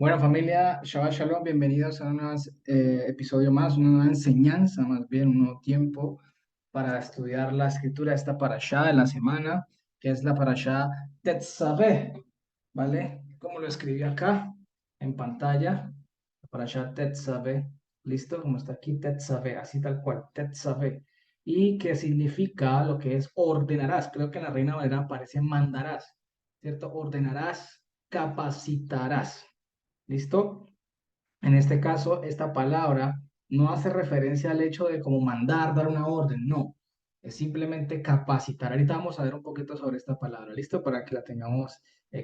Bueno, familia, Shabbat Shalom, bienvenidos a un nuevo episodio más, una nueva enseñanza, más bien un nuevo tiempo para estudiar la escritura, esta parashá de la semana, que es la parashá Tetzaveh, ¿vale? Como lo escribí acá en pantalla, la parashá Tetzaveh, ¿listo? Como está aquí, Tetzaveh, así tal cual, Tetzaveh. Y que significa lo que es ordenarás, creo que en la Reina Valera aparece mandarás, ¿cierto? Ordenarás, capacitarás. ¿Listo? En este caso, esta palabra no hace referencia al hecho de como mandar, dar una orden, no. Es simplemente capacitar. Ahorita vamos a ver un poquito sobre esta palabra, ¿listo? Para que la tengamos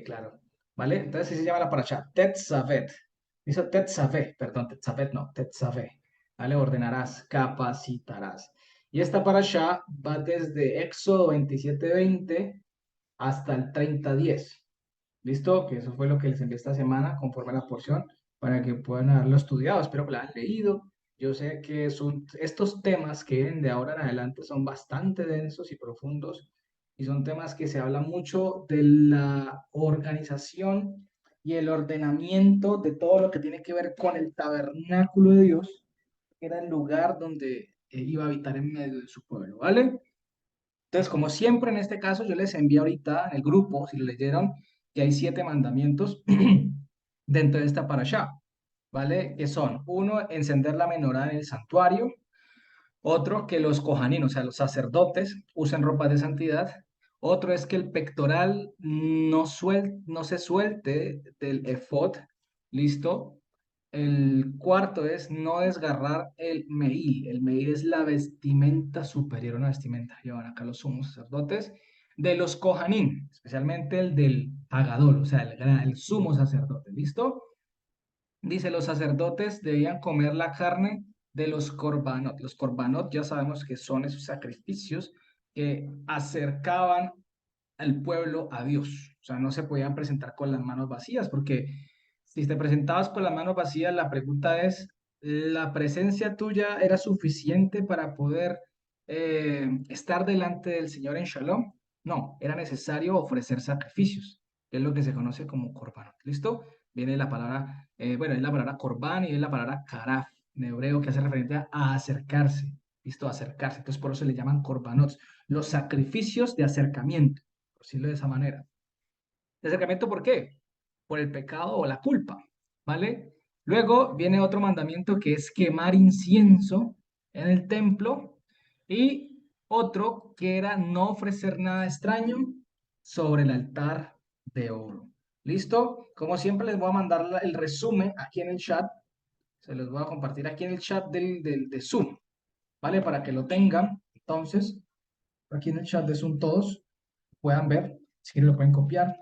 claro, ¿vale? Entonces, así se llama la parasha, Tetzavet. ¿Listo? Tetzavet, perdón, Tetzavet no, Tetzavet. ¿Vale? Ordenarás, capacitarás. Y esta parasha va desde Éxodo 27:20 hasta el 30:10. ¿Listo? Que eso fue lo que les envié esta semana conforme a la porción para que puedan haberlo estudiado. Espero que lo hayan leído. Yo sé que son, estos temas que vienen de ahora en adelante son bastante densos y profundos y son temas que se habla mucho de la organización y el ordenamiento de todo lo que tiene que ver con el tabernáculo de Dios, que era el lugar donde iba a habitar en medio de su pueblo, ¿vale? Entonces, como siempre en este caso, yo les envié ahorita en el grupo, si lo leyeron, que hay 7 mandamientos dentro de esta parashá, ¿vale? Que son, uno, encender la menorá en el santuario; otro, que los cojanín, o sea, los sacerdotes, usen ropas de santidad; otro es que el pectoral no se suelte del efod, ¿listo? El cuarto es no desgarrar el meil. El meil es la vestimenta superior, una vestimenta, llevan acá los sumos sacerdotes, de los cojanín, especialmente el del pagador, o sea, el sumo sacerdote, ¿listo? Dice, los sacerdotes debían comer la carne de los corbanot. Los corbanot ya sabemos que son esos sacrificios que acercaban al pueblo a Dios. O sea, no se podían presentar con las manos vacías, porque si te presentabas con las manos vacías, la pregunta es, ¿la presencia tuya era suficiente para poder estar delante del Señor en Shalom? No, era necesario ofrecer sacrificios, que es lo que se conoce como korbanot. ¿Listo? Viene la palabra, bueno, es la palabra korban y es la palabra karaf en hebreo, que hace referencia a acercarse. ¿Listo? Acercarse. Entonces, por eso le llaman korbanot, los sacrificios de acercamiento, por decirlo de esa manera. ¿De acercamiento por qué? Por el pecado o la culpa, ¿vale? Luego viene otro mandamiento que es quemar incienso en el templo, y otro que era no ofrecer nada extraño sobre el altar de oro. ¿Listo? Como siempre les voy a mandar el resumen aquí en el chat, se los voy a compartir aquí en el chat de Zoom, ¿vale? Para que lo tengan. Entonces, aquí en el chat de Zoom todos puedan ver, si quieren lo pueden copiar.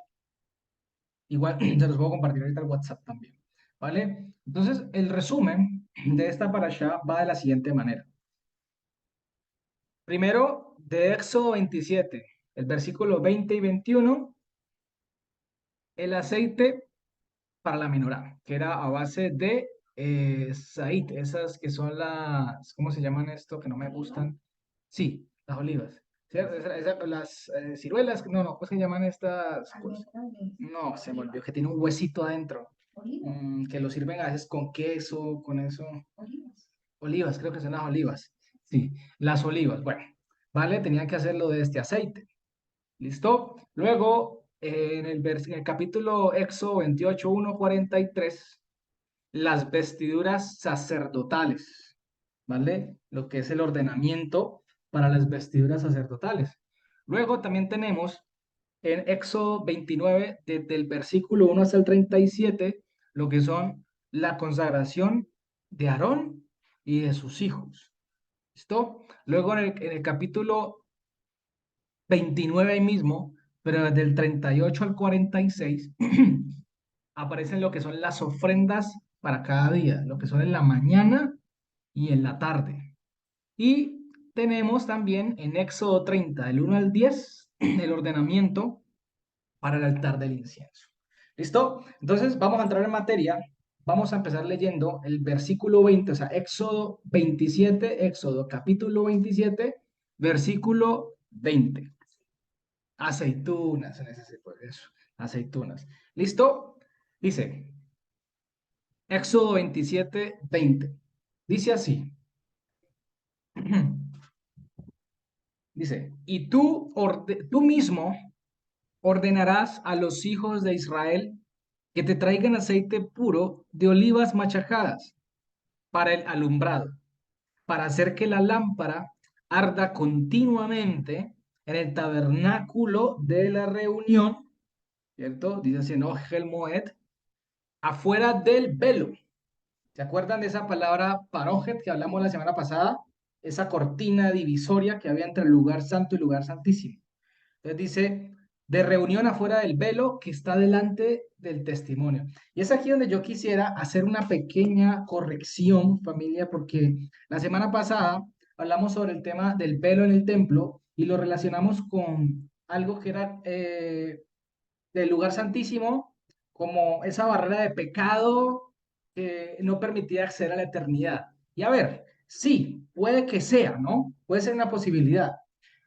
Igual se los voy a compartir ahorita al WhatsApp también, ¿vale? Entonces, el resumen de esta parasha va de la siguiente manera. Primero, de Éxodo 27, el versículo 20 y 21, el aceite para la menorá, que era a base de sait, esas que son las, ¿cómo se llaman esto? Que no me gustan. Sí, las olivas. ¿Cierto? Las ciruelas, no, ¿cómo se llaman estas cosas? No, se me olvidó que tiene un huesito adentro. Que lo sirven a veces con queso, con eso. Olivas, creo que son las olivas. Sí, las olivas. Bueno, vale, tenía que hacerlo de este aceite. ¿Listo? Luego, en el capítulo Éxodo 28, 43, las vestiduras sacerdotales, ¿vale? Lo que es el ordenamiento para las vestiduras sacerdotales. Luego también tenemos en Éxodo 29, desde el versículo 1 hasta el 37, lo que son la consagración de Aarón y de sus hijos. ¿Listo? Luego en el capítulo 29 ahí mismo, pero desde el 38 al 46, aparecen lo que son las ofrendas para cada día, lo que son en la mañana y en la tarde. Y tenemos también en Éxodo 30, del 1 al 10, el ordenamiento para el altar del incienso. ¿Listo? Entonces vamos a entrar en materia. Vamos a empezar leyendo el versículo 20, o sea, Éxodo 27, Éxodo capítulo 27, versículo 20. Aceitunas, en ese, pues eso, aceitunas. ¿Listo? Dice, Éxodo 27:20. Dice así. Dice, y tú mismo ordenarás a los hijos de Israel que te traigan aceite puro de olivas machacadas para el alumbrado, para hacer que la lámpara arda continuamente en el tabernáculo de la reunión, ¿cierto? Dice así, no, Moed, afuera del velo. ¿Se acuerdan de esa palabra parojet que hablamos la semana pasada? Esa cortina divisoria que había entre el lugar santo y el lugar santísimo. Entonces dice, de reunión afuera del velo que está delante del testimonio. Y es aquí donde yo quisiera hacer una pequeña corrección, familia, porque la semana pasada hablamos sobre el tema del velo en el templo y lo relacionamos con algo que era del lugar santísimo, como esa barrera de pecado que no permitía acceder a la eternidad. Y a ver, sí, puede que sea, ¿no? Puede ser una posibilidad,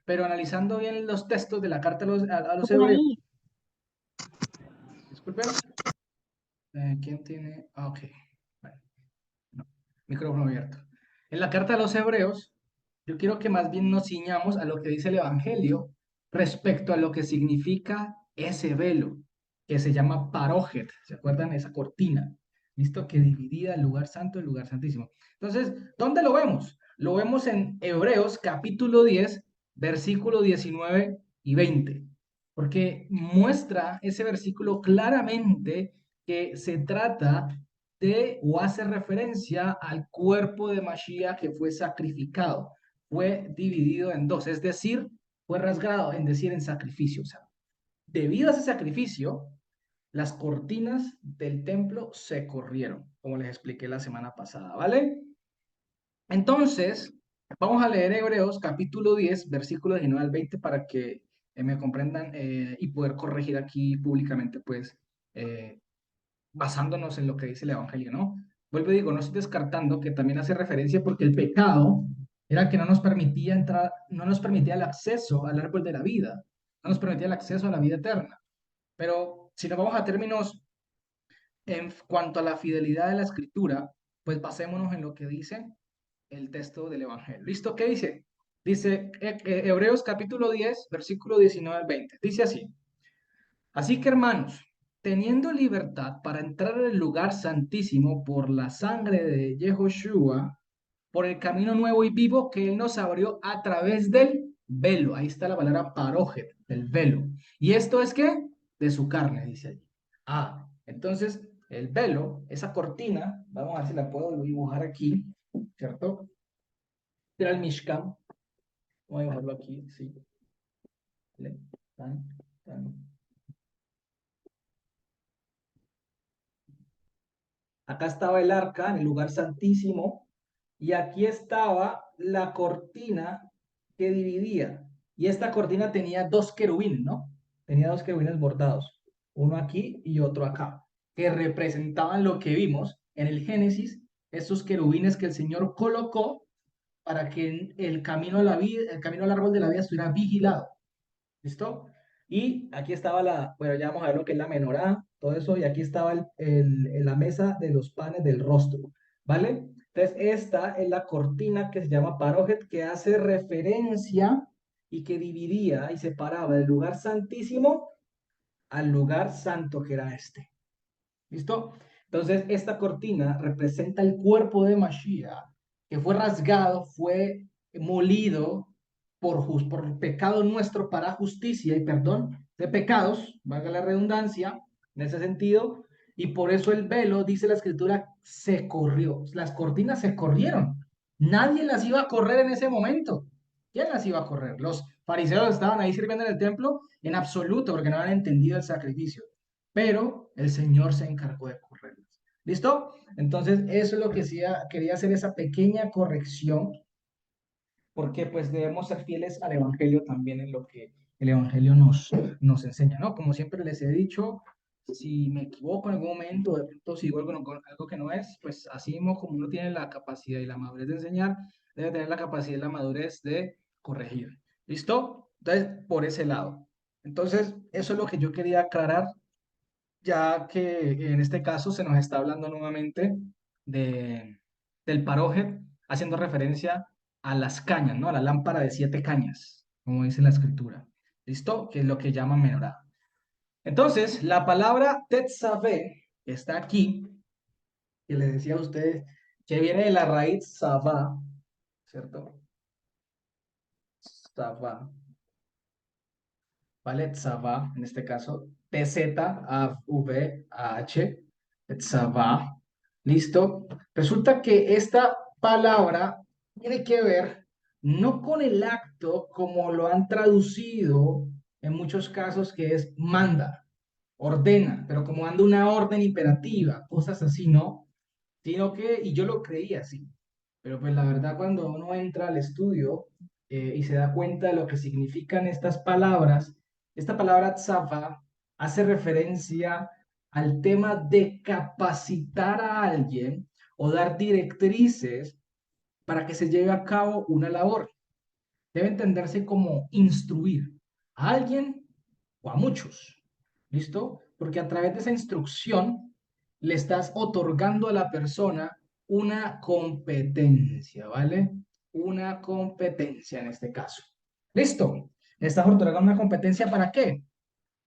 pero analizando bien los textos de la carta a los hebreos, disculpen, ¿quién tiene? Ah, ok, bueno, no, micrófono abierto. En la carta a los hebreos, yo quiero que más bien nos ciñamos a lo que dice el Evangelio respecto a lo que significa ese velo, que se llama parójet, ¿se acuerdan? Esa cortina, ¿listo? Que dividía el lugar santo del lugar santísimo. Entonces, ¿dónde lo vemos? Lo vemos en Hebreos capítulo 10, versículo 19 y 20, porque muestra ese versículo claramente que se trata de o hace referencia al cuerpo de Mashiach que fue sacrificado, fue dividido en dos, es decir, fue rasgado, en decir, en sacrificio. O sea, debido a ese sacrificio, las cortinas del templo se corrieron, como les expliqué la semana pasada, ¿vale? Entonces, vamos a leer Hebreos capítulo 10, versículos 19 al 20 para que me comprendan y poder corregir aquí públicamente, pues, eh, basándonos en lo que dice el Evangelio, ¿no? Vuelvo y digo, no estoy descartando que también hace referencia porque el pecado era que no nos permitía entrar, no nos permitía el acceso al árbol de la vida, no nos permitía el acceso a la vida eterna. Pero si nos vamos a términos en cuanto a la fidelidad de la escritura, pues basémonos en lo que dice el texto del Evangelio. ¿Listo? ¿Qué dice? Dice Hebreos capítulo 10, versículo 19 al 20. Dice así. Así que hermanos, teniendo libertad para entrar en el lugar santísimo por la sangre de Yehoshua, por el camino nuevo y vivo que Él nos abrió a través del velo. Ahí está la palabra parojet, el velo. ¿Y esto es qué? De su carne, dice allí. Ah, entonces el velo, esa cortina, vamos a ver si la puedo dibujar aquí, ¿cierto? Era el Mishkan. Voy a dibujarlo aquí, sí. ¿Vale? Tan, tan. Acá estaba el arca en el lugar santísimo y aquí estaba la cortina que dividía. Y esta cortina tenía dos querubines, ¿no? Tenía dos querubines bordados, uno aquí y otro acá, que representaban lo que vimos en el Génesis, esos querubines que el Señor colocó para que el camino a la vida, el camino al árbol de la vida estuviera vigilado. ¿Listo? Y aquí estaba bueno, ya vamos a ver lo que es la menorá, todo eso, y aquí estaba la mesa de los panes del rostro, ¿vale? Entonces, esta es la cortina que se llama parojet, que hace referencia y que dividía y separaba el lugar santísimo al lugar santo que era este. ¿Listo? Entonces, esta cortina representa el cuerpo de Mashiach, que fue rasgado, fue molido por pecado nuestro para justicia y perdón de pecados, valga la redundancia, en ese sentido, y por eso el velo, dice la escritura, se corrió. Las cortinas se corrieron. Nadie las iba a correr en ese momento. ¿Quién las iba a correr? Los fariseos estaban ahí sirviendo en el templo en absoluto porque no habían entendido el sacrificio, pero el Señor se encargó de correrlas. ¿Listo? Entonces, eso es lo que quería hacer esa pequeña corrección, porque pues debemos ser fieles al Evangelio también en lo que el Evangelio nos enseña, ¿no? Como siempre les he dicho, si me equivoco en algún momento, de pronto sigo algo que no es, pues así mismo como uno tiene la capacidad y la madurez de enseñar, debe tener la capacidad y la madurez de corregir. ¿Listo? Entonces, por ese lado. Entonces, eso es lo que yo quería aclarar ya que en este caso se nos está hablando nuevamente de, del parójet, haciendo referencia a las cañas, ¿no? A la lámpara de 7 cañas, como dice la escritura. ¿Listo? Que es lo que llaman menorá. Entonces, la palabra Tetzaveh, que está aquí, que les decía a ustedes, que viene de la raíz Sabá, ¿cierto? Sabá, ¿vale? Tzavá, en este caso, T-Z-A-V-A-H, Tzavá, ¿listo? Resulta que esta palabra tiene que ver no con el acto como lo han traducido en muchos casos, que es manda, ordena, pero como dando una orden imperativa, cosas así, ¿no? Sino que, y yo lo creía así, pero pues la verdad cuando uno entra al estudio y se da cuenta de lo que significan estas palabras, esta palabra tzafa hace referencia al tema de capacitar a alguien o dar directrices para que se lleve a cabo una labor. Debe entenderse como instruir a alguien o a muchos. ¿Listo? Porque a través de esa instrucción le estás otorgando a la persona una competencia, ¿vale? Una competencia en este caso. ¿Listo? Le estás otorgando una competencia ¿para qué?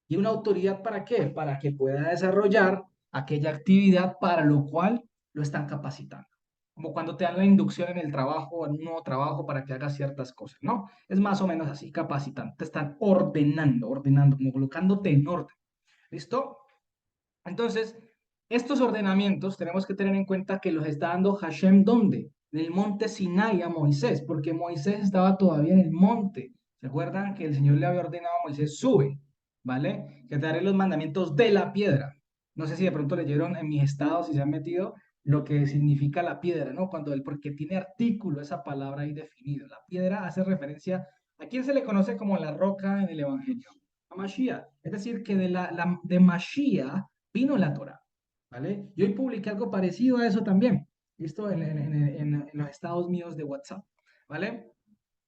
¿Y una autoridad para qué? Para que pueda desarrollar aquella actividad para lo cual lo están capacitando. Como cuando te dan la inducción en el trabajo, en un nuevo trabajo para que hagas ciertas cosas, ¿no? Es más o menos así, capacitando. Te están ordenando, como colocándote en orden. ¿Listo? Entonces, estos ordenamientos tenemos que tener en cuenta que los está dando Hashem, ¿dónde? En el monte Sinai a Moisés, porque Moisés estaba todavía en el monte. ¿Se acuerdan que el Señor le había ordenado a Moisés, sube, ¿vale? Que te daré los mandamientos de la piedra. No sé si de pronto leyeron en mis estados y se han metido lo que significa la piedra, ¿no? Porque tiene artículo esa palabra ahí definido. La piedra hace referencia a quién se le conoce como la roca en el Evangelio. A Mashiach. Es decir, que de Mashiach vino la Torah, ¿vale? Y hoy publiqué algo parecido a eso también, ¿listo? En los estados míos de WhatsApp, ¿vale?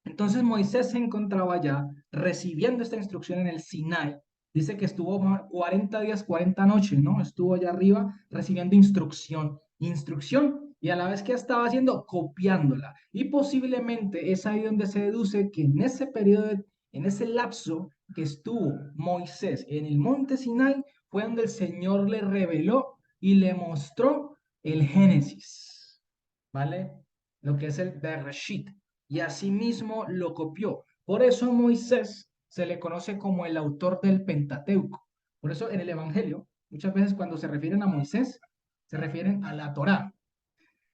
Entonces Moisés se encontraba ya recibiendo esta instrucción en el Sinai. Dice que estuvo 40 días, 40 noches, ¿no? Estuvo allá arriba recibiendo instrucción, y a la vez que estaba haciendo, copiándola. Y posiblemente es ahí donde se deduce que en ese periodo, en ese lapso que estuvo Moisés en el monte Sinai, fue donde el Señor le reveló y le mostró el Génesis, ¿vale? Lo que es el Bereshit, y asimismo lo copió. Por eso a Moisés se le conoce como el autor del Pentateuco. Por eso en el Evangelio, muchas veces cuando se refieren a Moisés, se refieren a la Torá.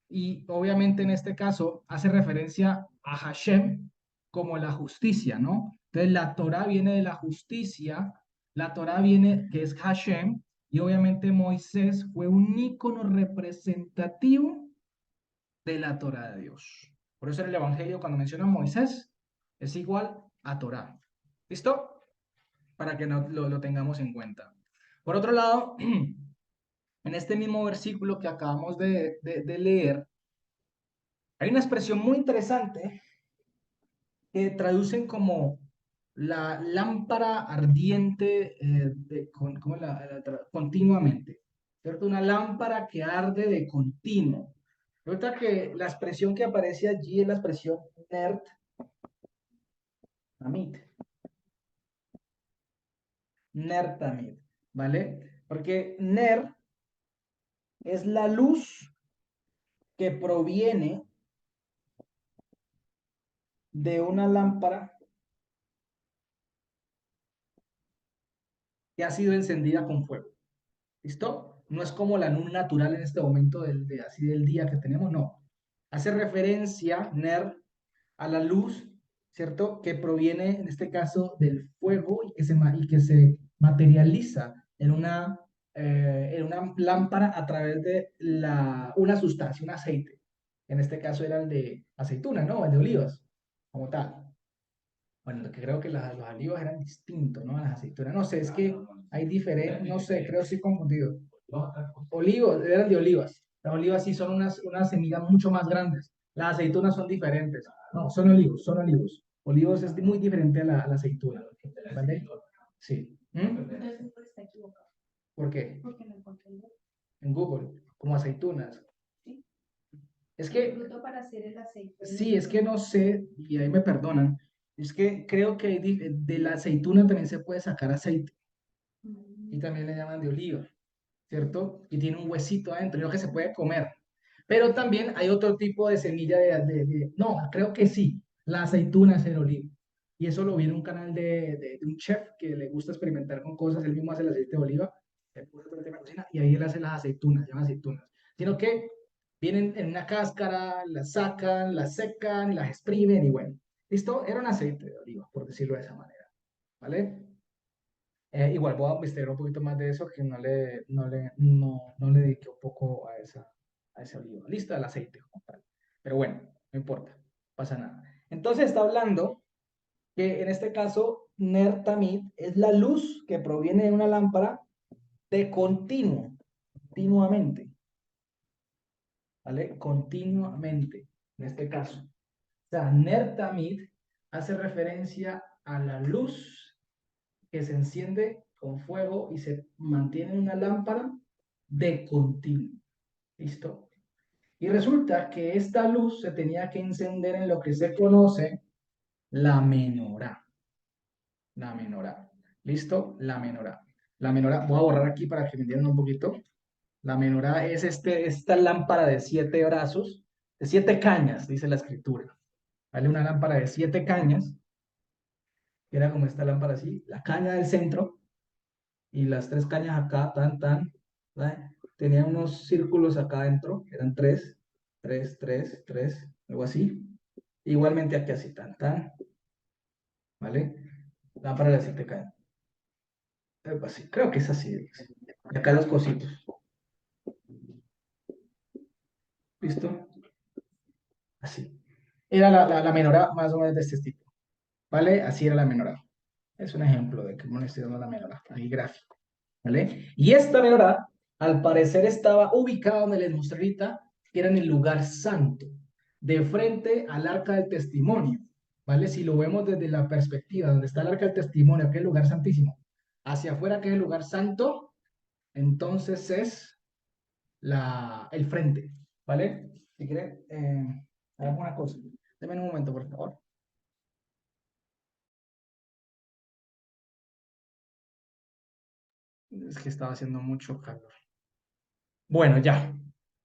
Y obviamente en este caso hace referencia a Hashem como la justicia, ¿no? Entonces la Torá viene de la justicia, la Torá viene que es Hashem, y obviamente Moisés fue un ícono representativo de la Torá de Dios. Por eso en el Evangelio, cuando menciona a Moisés, es igual a Torá. ¿Listo? Para que lo tengamos en cuenta. Por otro lado, en este mismo versículo que acabamos de leer, hay una expresión muy interesante que traducen como la lámpara ardiente ¿cómo continuamente, ¿cierto? Una lámpara que arde de continuo. Resulta que la expresión que aparece allí es la expresión nerd tamid, ner tamid, ¿vale? Porque ner es la luz que proviene de una lámpara que ha sido encendida con fuego. ¿Listo? No es como la luz natural en este momento así del día que tenemos, no. Hace referencia, ner, a la luz, ¿cierto? Que proviene, en este caso, del fuego y que se materializa en una lámpara a través de una sustancia, un aceite. En este caso era el de aceituna, ¿no? El de olivas, como tal. Bueno, lo que creo que los olivos eran distintos, ¿no? A las aceitunas. No sé, es que hay diferentes, no sé, creo que estoy confundido. Olivos, eran de olivas. Las olivas sí son unas semillas mucho más grandes. Las aceitunas son diferentes. No, son olivos, son olivos. Olivos es muy diferente a la aceituna. ¿Vale? Sí. ¿Mm? ¿Por qué? Porque lo encontré En Google, como aceitunas. ¿sí? Es El que, fruto para hacer el aceite. sí, es que no sé, y ahí me perdonan, es que creo que de la aceituna también se puede sacar aceite, y también le llaman de oliva, ¿cierto? Y tiene un huesito adentro, yo que se puede comer. Pero también hay otro tipo de semilla no, creo que sí, la aceituna es el olivo. Y eso lo vi en un canal de un chef que le gusta experimentar con cosas, él mismo hace el aceite de oliva, se puso todo el tema de cocina, y ahí él hace las aceitunas, se llaman aceitunas. Sino que vienen en una cáscara, las sacan, las secan, las exprimen y bueno, listo, era un aceite de oliva, por decirlo de esa manera, ¿vale? Igual voy a investigar un poquito más de eso, que no le dediqué un poco a ese olivo. Listo, el aceite como tal. Pero bueno, no importa, no pasa nada. Entonces está hablando que en este caso, Ner Tamid es la luz que proviene de una lámpara de continuamente, ¿vale? Continuamente, en este caso. O sea, Ner Tamid hace referencia a la luz que se enciende con fuego y se mantiene en una lámpara de continuo. ¿Listo? Y resulta que esta luz se tenía que encender en lo que se conoce la menorá. La menorá. ¿Listo? La menorá. La menorá, voy a borrar aquí para que me entiendan un poquito. La menorá es esta lámpara de 7 brazos, de 7 cañas, dice la escritura. ¿Vale? Una lámpara de 7 cañas, que era como esta lámpara así, la caña del centro, y las 3 cañas acá, ¿vale? Tenía unos círculos acá adentro, que eran tres, algo así. Igualmente aquí así, ¿vale? Lámpara de 7 cañas. Algo así, creo que es así. Y acá los cositos. ¿Listo? Así. Era la menorá más o menos de este tipo, ¿vale? Así era la menorá. Es un ejemplo de cómo le estoy dando la menorá, ahí gráfico, ¿vale? Y esta menorá, al parecer, estaba ubicada donde les mostré ahorita, que era en el lugar santo, de frente al arca del testimonio, ¿vale? Si lo vemos desde la perspectiva donde está el arca del testimonio, que es el lugar santísimo, hacia afuera, que es el lugar santo, entonces es el frente, ¿vale? Si quieren, hagamos una cosa. Denme un momento, por favor. Es que estaba haciendo mucho calor. Bueno, ya.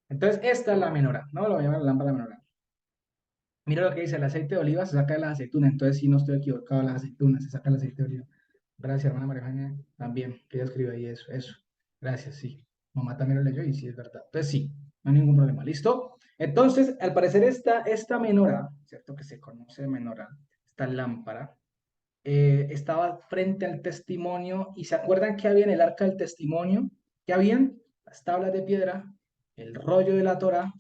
Entonces, esta es la menorá, ¿no? Lo voy a llamar la lámpara menorá. Mira lo que dice, el aceite de oliva se saca de las aceitunas, entonces si no estoy equivocado, las aceitunas, se saca el aceite de oliva. Gracias, hermana María Eugenia, también, que ella escribe ahí eso. Gracias, sí. Mamá también lo leyó y sí, es verdad. Entonces sí, no hay ningún problema, ¿listo? Entonces, al parecer esta menorá, ¿cierto? Que se conoce de menorá, esta lámpara, estaba frente al testimonio y ¿se acuerdan que había en el arca del testimonio? ¿Qué habían? Las tablas de piedra, el rollo de la Torá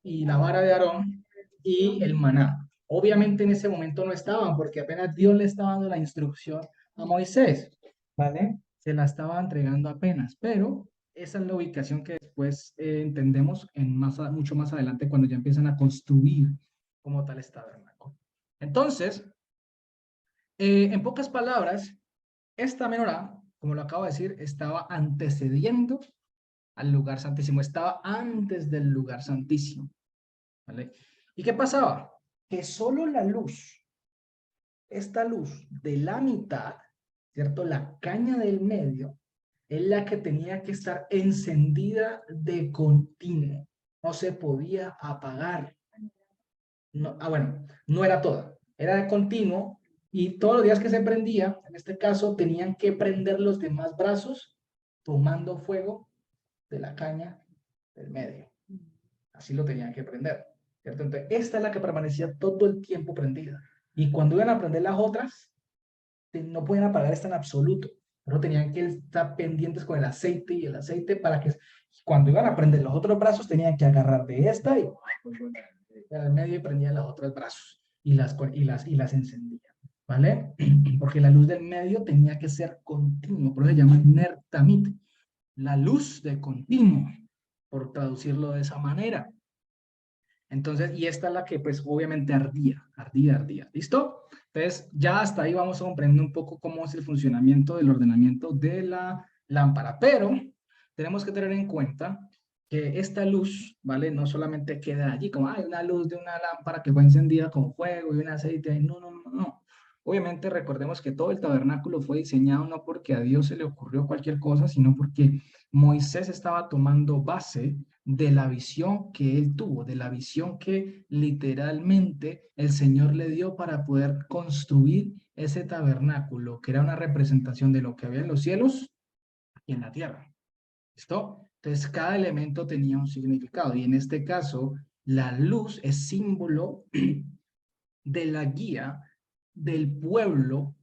y la vara de Aarón y el maná. Obviamente en ese momento no estaban porque apenas Dios le estaba dando la instrucción a Moisés, ¿vale? Se la estaba entregando apenas, pero esa es la ubicación que después entendemos mucho más adelante cuando ya empiezan a construir como tal este tabernáculo. Entonces, en pocas palabras, esta menorá, como lo acabo de decir, estaba antecediendo al lugar santísimo, estaba antes del lugar santísimo, ¿vale? ¿Y qué pasaba? Que solo la luz, esta luz de la mitad, ¿cierto? La caña del medio, es la que tenía que estar encendida de continuo, no se podía apagar. No, bueno, no era toda, era de continuo y todos los días que se prendía, en este caso, tenían que prender los demás brazos tomando fuego de la caña del medio. Así lo tenían que prender, ¿cierto? Entonces, esta es la que permanecía todo el tiempo prendida. Y cuando iban a prender las otras, no podían apagar esta en absoluto, pero tenían que estar pendientes con el aceite y el aceite para que cuando iban a prender los otros brazos tenían que agarrar de esta y al medio y prendían los otros brazos y las encendían, ¿vale? Porque la luz del medio tenía que ser continua, por eso se llama nertamit, la luz de continuo, por traducirlo de esa manera. Entonces, y esta es la que pues obviamente ardía. ¿Listo? Entonces, ya hasta ahí vamos a comprender un poco cómo es el funcionamiento del ordenamiento de la lámpara. Pero tenemos que tener en cuenta que esta luz, ¿vale? No solamente queda allí como, hay una luz de una lámpara que fue encendida con fuego y un aceite ahí. No, no, no, no. Obviamente recordemos que todo el tabernáculo fue diseñado no porque a Dios se le ocurrió cualquier cosa, sino porque Moisés estaba tomando base de la visión que él tuvo, de la visión que literalmente el Señor le dio para poder construir ese tabernáculo, que era una representación de lo que había en los cielos y en la tierra. ¿Listo? Entonces, cada elemento tenía un significado y en este caso, la luz es símbolo de la guía del pueblo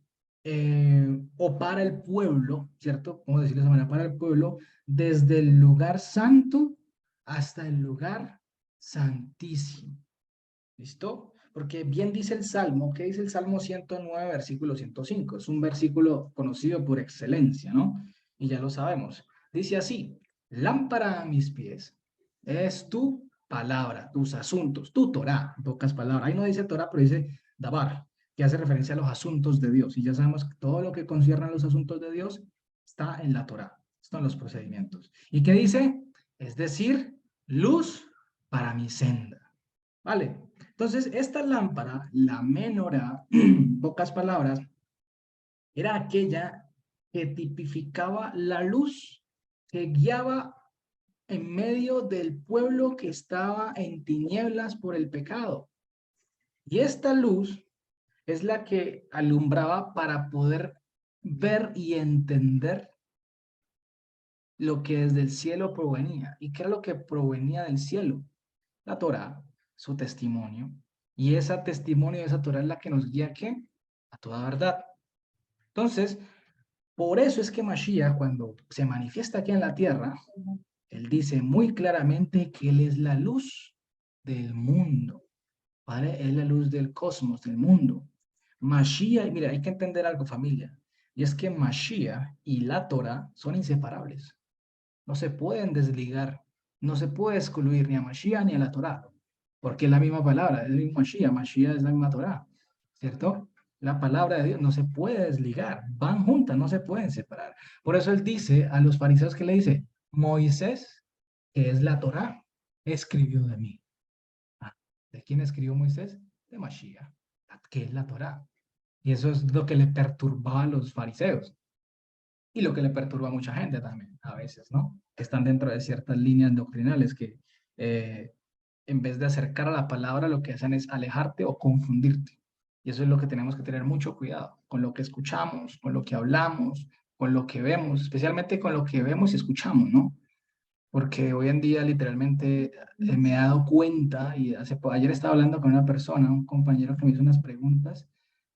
o para el pueblo, ¿cierto? ¿Cómo decirlo de esa manera? Para el pueblo, desde el lugar santo hasta el lugar santísimo. ¿Listo? Porque bien dice el Salmo, ¿qué dice el Salmo 109, versículo 105? Es un versículo conocido por excelencia, ¿no? Y ya lo sabemos. Dice así, lámpara a mis pies es tu palabra, tus asuntos, tu Torah, en pocas palabras. Ahí no dice Torah, pero dice Dabar, que hace referencia a los asuntos de Dios. Y ya sabemos que todo lo que concierne a los asuntos de Dios está en la Torah, están los procedimientos. ¿Y qué dice? Es decir, luz para mi senda. ¿Vale? Entonces, esta lámpara, la menorá, pocas palabras, era aquella que tipificaba la luz que guiaba en medio del pueblo que estaba en tinieblas por el pecado. Y esta luz es la que alumbraba para poder ver y entender lo que desde el cielo provenía. ¿Y qué era lo que provenía del cielo? La Torá, su testimonio. Y ese testimonio, esa Torá es la que nos guía ¿qué? A toda verdad. Entonces, por eso es que Mashiach, cuando se manifiesta aquí en la tierra, él dice muy claramente que él es la luz del mundo, ¿vale? Es la luz del cosmos, del mundo. Mashiach, mira, hay que entender algo, familia, y es que Mashiach y la Torá son inseparables. No se pueden desligar, no se puede excluir ni a Mashiach ni a la Torá, porque es la misma palabra, es el mismo Mashiach, Mashiach es la misma Torá, ¿cierto? La palabra de Dios no se puede desligar, van juntas, no se pueden separar. Por eso él dice a los fariseos que le dice, Moisés, que es la Torá, escribió de mí. Ah, ¿de quién escribió Moisés? De Mashiach, que es la Torá. Y eso es lo que le perturbaba a los fariseos y lo que le perturba a mucha gente también, a veces, ¿no? Que están dentro de ciertas líneas doctrinales que eh, en vez de acercar a la palabra, lo que hacen es alejarte o confundirte. Y eso es lo que tenemos que tener mucho cuidado, con lo que escuchamos, con lo que hablamos, con lo que vemos, especialmente con lo que vemos y escuchamos, ¿no? Porque hoy en día literalmente me he dado cuenta y ayer estaba hablando con una persona, un compañero que me hizo unas preguntas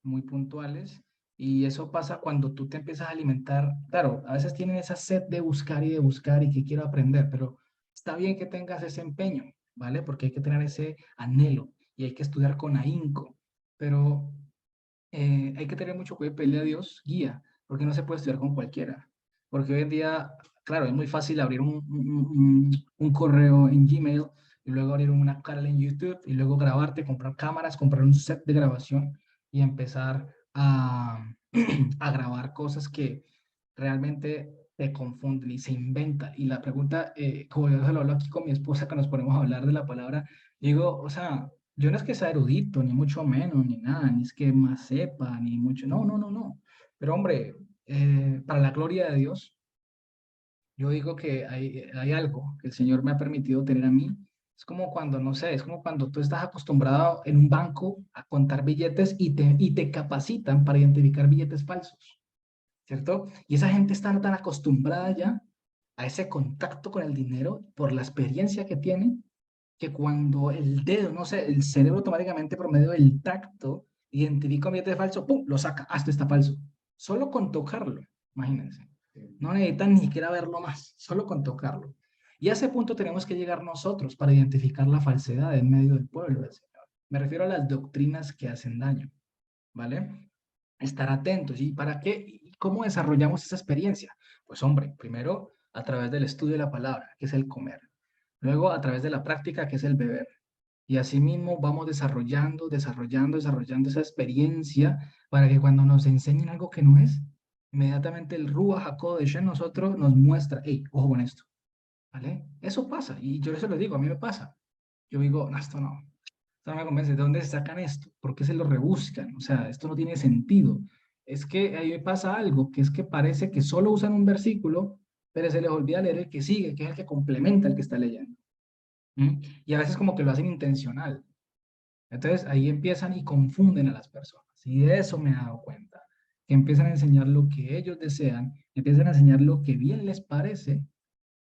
muy puntuales y eso pasa cuando tú te empiezas a alimentar, claro, a veces tienen esa sed de buscar y que quiero aprender, pero está bien que tengas ese empeño, ¿vale? Porque hay que tener ese anhelo y hay que estudiar con ahínco, pero hay que tener mucho cuidado y pedirle a Dios guía, porque no se puede estudiar con cualquiera. Porque hoy en día, claro, es muy fácil abrir un correo en Gmail y luego abrir una canal en YouTube y luego grabarte, comprar cámaras, comprar un set de grabación y empezar a, a grabar cosas que realmente te confunden y se inventan. Y la pregunta, como yo se lo hablo aquí con mi esposa, que nos ponemos a hablar de la palabra, digo, o sea, yo no es que sea erudito, ni mucho menos, ni nada, ni es que más sepa, ni mucho, no, no, no, no. Pero hombre, para la gloria de Dios, yo digo que hay algo que el Señor me ha permitido tener a mí. Es como cuando, no sé, es como cuando tú estás acostumbrado en un banco a contar billetes y te capacitan para identificar billetes falsos, ¿cierto? Y esa gente está tan acostumbrada ya a ese contacto con el dinero por la experiencia que tienen que cuando el dedo, no sé, el cerebro automáticamente por medio del tacto identifica un billete falso, ¡pum!, lo saca, esto está falso. Solo con tocarlo, imagínense. No necesitan ni siquiera verlo más, solo con tocarlo. Y a ese punto tenemos que llegar nosotros para identificar la falsedad en medio del pueblo del Señor. Me refiero a las doctrinas que hacen daño, ¿vale? Estar atentos. ¿Y para qué? ¿Y cómo desarrollamos esa experiencia? Pues hombre, primero a través del estudio de la palabra, que es el comer. Luego a través de la práctica, que es el beber. Y asimismo vamos desarrollando esa experiencia para que cuando nos enseñen algo que no es, inmediatamente el Ruach HaKodesh en nosotros nos muestra, hey, ojo con esto, ¿vale? Eso pasa, y yo eso lo digo, a mí me pasa. Yo digo, no, esto no me convence, ¿de dónde se sacan esto? ¿Por qué se lo rebuscan? O sea, esto no tiene sentido. Es que ahí me pasa algo, que es que parece que solo usan un versículo, pero se les olvida leer el que sigue, que es el que complementa el que está leyendo. ¿Mm? Y a veces como que lo hacen intencional. Entonces ahí empiezan y confunden a las personas. Y de eso me he dado cuenta. Que empiezan a enseñar lo que ellos desean, empiezan a enseñar lo que bien les parece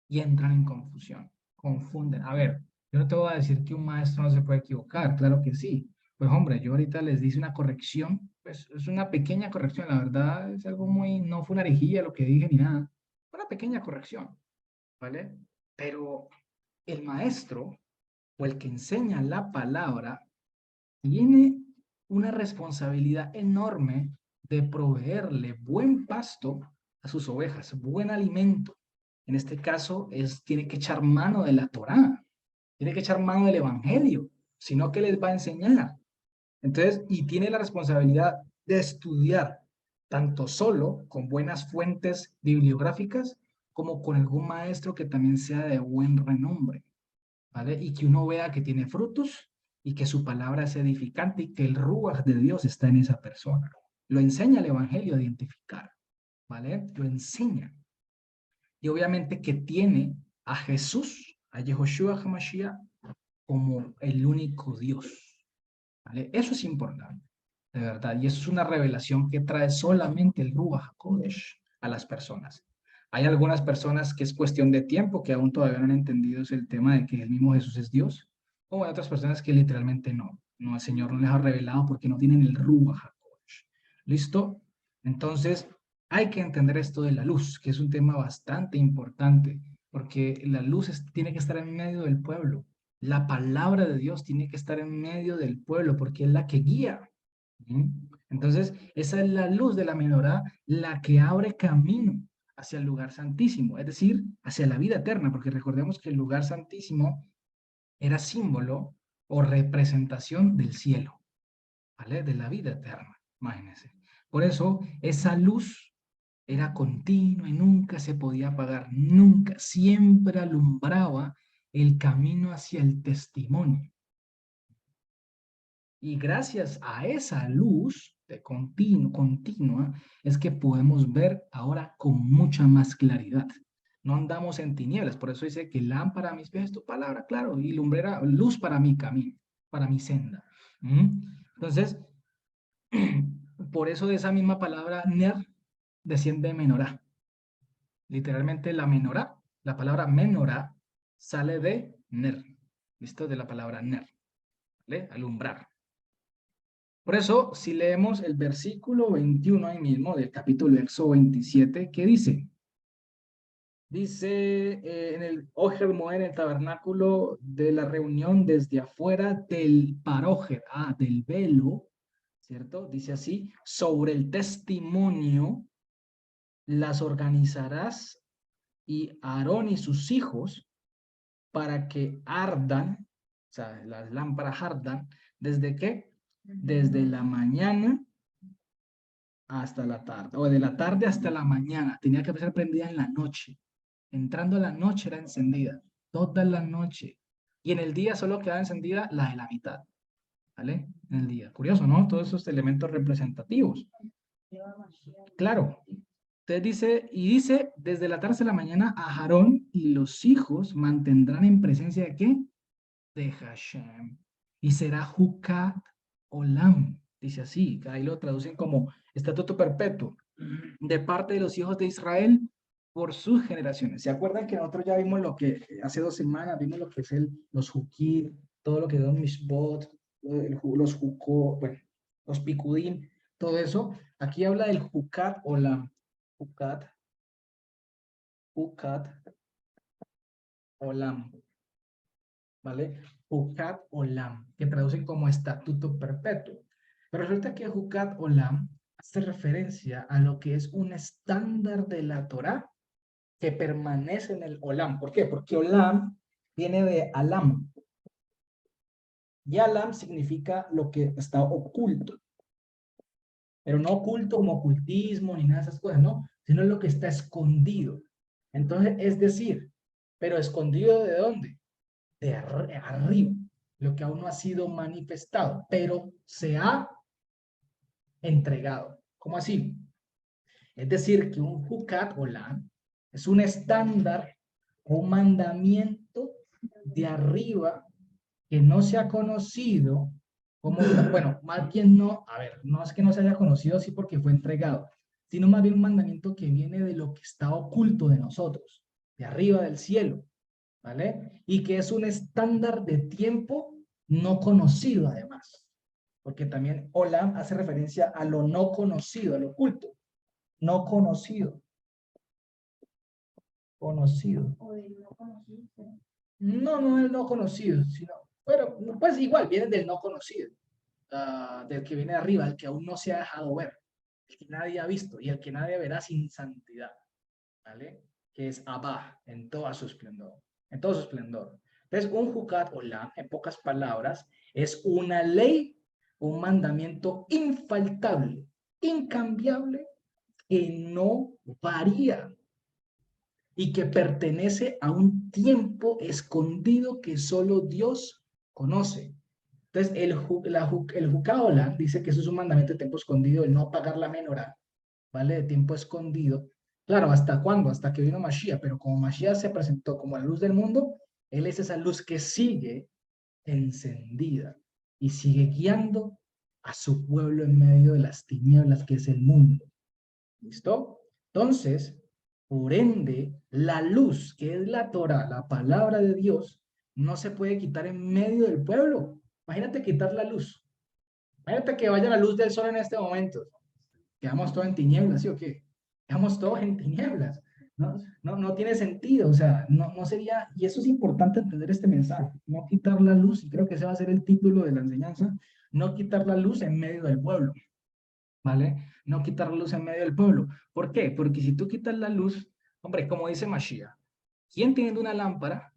y entran en confusión. Confunden. A ver, yo no te voy a decir que un maestro no se puede equivocar, claro que sí. Pues hombre, yo ahorita les hice una corrección, pues es una pequeña corrección, la verdad es algo muy, no fue una herejía lo que dije ni nada, fue una pequeña corrección, ¿vale? Pero el maestro o el que enseña la palabra tiene una responsabilidad enorme de proveerle buen pasto a sus ovejas, buen alimento. En este caso, tiene que echar mano de la Torá, tiene que echar mano del Evangelio, sino que les va a enseñar. Entonces, y tiene la responsabilidad de estudiar tanto solo con buenas fuentes bibliográficas como con algún maestro que también sea de buen renombre. ¿Vale? Y que uno vea que tiene frutos y que su palabra es edificante y que el ruaj de Dios está en esa persona. Lo enseña el Evangelio a identificar, ¿vale? Lo enseña. Y obviamente que tiene a Jesús, a Yehoshua HaMashiach, como el único Dios, ¿vale? Eso es importante, de verdad. Y eso es una revelación que trae solamente el Ruach HaKodesh a las personas. Hay algunas personas que es cuestión de tiempo, que aún todavía no han entendido el tema de que el mismo Jesús es Dios, o hay otras personas que literalmente no. No, el Señor no les ha revelado porque no tienen el Ruach HaKodesh. ¿Listo? Entonces, hay que entender esto de la luz, que es un tema bastante importante, porque la luz tiene que estar en medio del pueblo. La palabra de Dios tiene que estar en medio del pueblo porque es la que guía. ¿Mm? Entonces, esa es la luz de la menorá, la que abre camino hacia el lugar santísimo, es decir, hacia la vida eterna, porque recordemos que el lugar santísimo era símbolo o representación del cielo, ¿vale? De la vida eterna, imagínense. Por eso, esa luz era continua y nunca se podía apagar, nunca, siempre alumbraba el camino hacia el testimonio. Y gracias a esa luz de continua es que podemos ver ahora con mucha más claridad. No andamos en tinieblas, por eso dice que lámpara a mis pies es tu palabra, claro, y lumbrera, luz para mi camino, para mi senda. ¿Mm? Entonces, por eso de esa misma palabra, ner, desciende menorá. Literalmente la menorá, la palabra menorá, sale de ner, ¿listo? De la palabra ner, ¿vale? Alumbrar. Por eso, si leemos el versículo 21 ahí mismo del capítulo Éxodo 27, ¿qué dice? Dice en el Ojer Moed, en el tabernáculo de la reunión desde afuera del parójer, del velo, ¿cierto? Dice así, sobre el testimonio las organizarás y Aarón y sus hijos para que ardan, o sea, las lámparas ardan, ¿desde qué? Desde la mañana hasta la tarde, o de la tarde hasta la mañana, tenía que estar prendida en la noche. Entrando a la noche era encendida, toda la noche. Y en el día solo quedaba encendida la de la mitad, ¿vale? En el día. Curioso, ¿no? Todos esos elementos representativos. Claro. Entonces dice, y dice, desde la tarde a la mañana, a Aarón y los hijos mantendrán en presencia de ¿qué? De Hashem. Y será Jucat Olam. Dice así, ahí lo traducen como estatuto perpetuo de parte de los hijos de Israel por sus generaciones. ¿Se acuerdan que nosotros ya vimos lo que hace 2 semanas vimos lo que es los Jukid, todo lo que son Mishbot, los Jukot, bueno, los Pikudim, todo eso? Aquí habla del Jucat Olam. Jucat, Jucat Olam, ¿vale? Jucat Olam, que traducen como estatuto perpetuo. Pero resulta que Jucat Olam hace referencia a lo que es un estándar de la Torá que permanece en el Olam. ¿Por qué? Porque Olam viene de Alam. Y Alam significa lo que está oculto. pero no oculto como ocultismo ni nada de esas cosas, no, sino lo que está escondido. Entonces, es decir, pero escondido ¿de dónde? De arriba, lo que aún no ha sido manifestado, pero se ha entregado. ¿Cómo así? Es decir, que un Hukat Olam es un estándar o un mandamiento de arriba que no se ha conocido como, bueno, más bien no, a ver, no es que no se haya conocido así porque fue entregado, sino más bien un mandamiento que viene de lo que está oculto de nosotros, de arriba del cielo, ¿vale? Y que es un estándar de tiempo no conocido además, porque también Olam hace referencia a lo no conocido, a lo oculto, no conocido, conocido. No, no el no conocido, sino, bueno, pues igual, viene del no conocido, del que viene de arriba, el que aún no se ha dejado ver, el que nadie ha visto y el que nadie verá sin santidad, ¿vale? Que es Abba en toda su esplendor, en todo su esplendor. Entonces, un Jucat Olam, en pocas palabras, es una ley, un mandamiento infaltable, incambiable, que no varía y que pertenece a un tiempo escondido que solo Dios conoce. Entonces, el Jucaola dice que eso es un mandamiento de tiempo escondido, el no pagar la menorá, ¿vale? De tiempo escondido. Claro, ¿hasta cuándo? Hasta que vino Mashiach, pero como Mashiach se presentó como la luz del mundo, él es esa luz que sigue encendida y sigue guiando a su pueblo en medio de las tinieblas que es el mundo. ¿Listo? Entonces, por ende, la luz, que es la Torah, la palabra de Dios, no se puede quitar en medio del pueblo. Imagínate quitar la luz. Imagínate que vaya la luz del sol en este momento. Quedamos todos en tinieblas, ¿sí o qué? Quedamos todos en tinieblas. No tiene sentido, o sea, no sería, y eso es importante entender este mensaje, no quitar la luz, y creo que ese va a ser el título de la enseñanza, no quitar la luz en medio del pueblo. ¿Vale? No quitar la luz en medio del pueblo. ¿Por qué? Porque si tú quitas la luz, hombre, como dice Mashiach, ¿quién teniendo una lámpara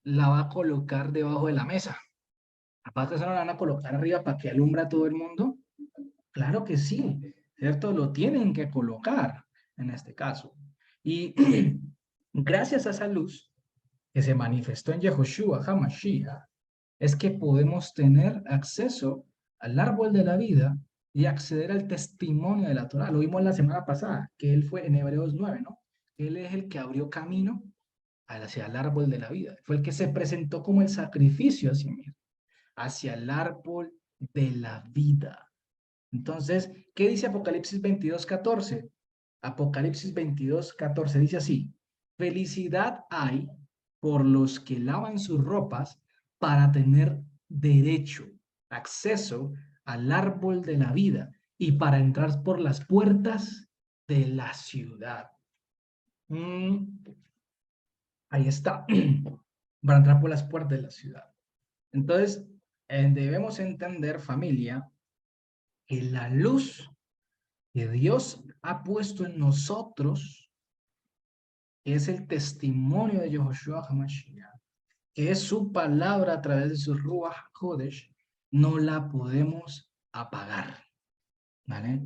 la va a colocar debajo de la mesa? Aparte, ¿eso no la van a colocar arriba para que alumbra a todo el mundo? Claro que sí, ¿cierto? Lo tienen que colocar en este caso. Y gracias a esa luz que se manifestó en Yehoshua HaMashiach, es que podemos tener acceso al árbol de la vida y acceder al testimonio de la Torah. Lo vimos la semana pasada, que él fue en Hebreos 9, ¿no? Él es el que abrió camino hacia el árbol de la vida. Fue el que se presentó como el sacrificio hacia mí, hacia el árbol de la vida. Entonces, ¿qué dice Apocalipsis 22:14? Apocalipsis 22:14 dice así: felicidad hay por los que lavan sus ropas para tener derecho, acceso al árbol de la vida y para entrar por las puertas de la ciudad. Ahí está, para entrar por las puertas de la ciudad. Entonces, debemos entender, familia, que la luz que Dios ha puesto en nosotros, que es el testimonio de Yehoshua HaMashiach, que es su palabra a través de su Ruach HaKodesh, no la podemos apagar, ¿vale?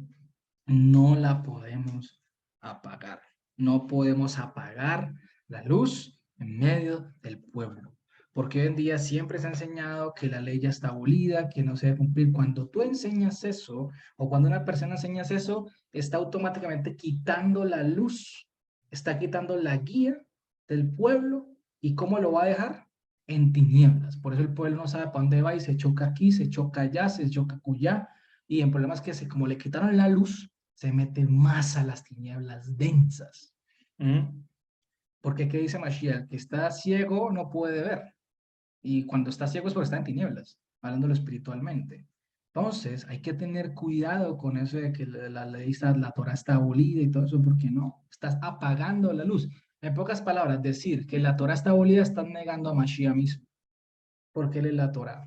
No la podemos apagar. No podemos apagar la luz en medio del pueblo. Porque hoy en día siempre se ha enseñado que la ley ya está abolida, que no se debe cumplir. Cuando tú enseñas eso, o cuando una persona enseña eso, está automáticamente quitando la luz, está quitando la guía del pueblo. ¿Y cómo lo va a dejar? En tinieblas. Por eso el pueblo no sabe para dónde va y se choca aquí, se choca allá, se choca acullá. Y el problema es que como le quitaron la luz, se mete más a las tinieblas densas. Porque ¿qué dice Mashiach? Que está ciego no puede ver. Y cuando está ciego es porque está en tinieblas, hablándolo espiritualmente. Entonces, hay que tener cuidado con eso de que la ley está, la Torah está abolida y todo eso, porque no, estás apagando la luz. En pocas palabras, decir que la Torah está abolida, estás negando a Mashiach mismo, porque él es la Torah.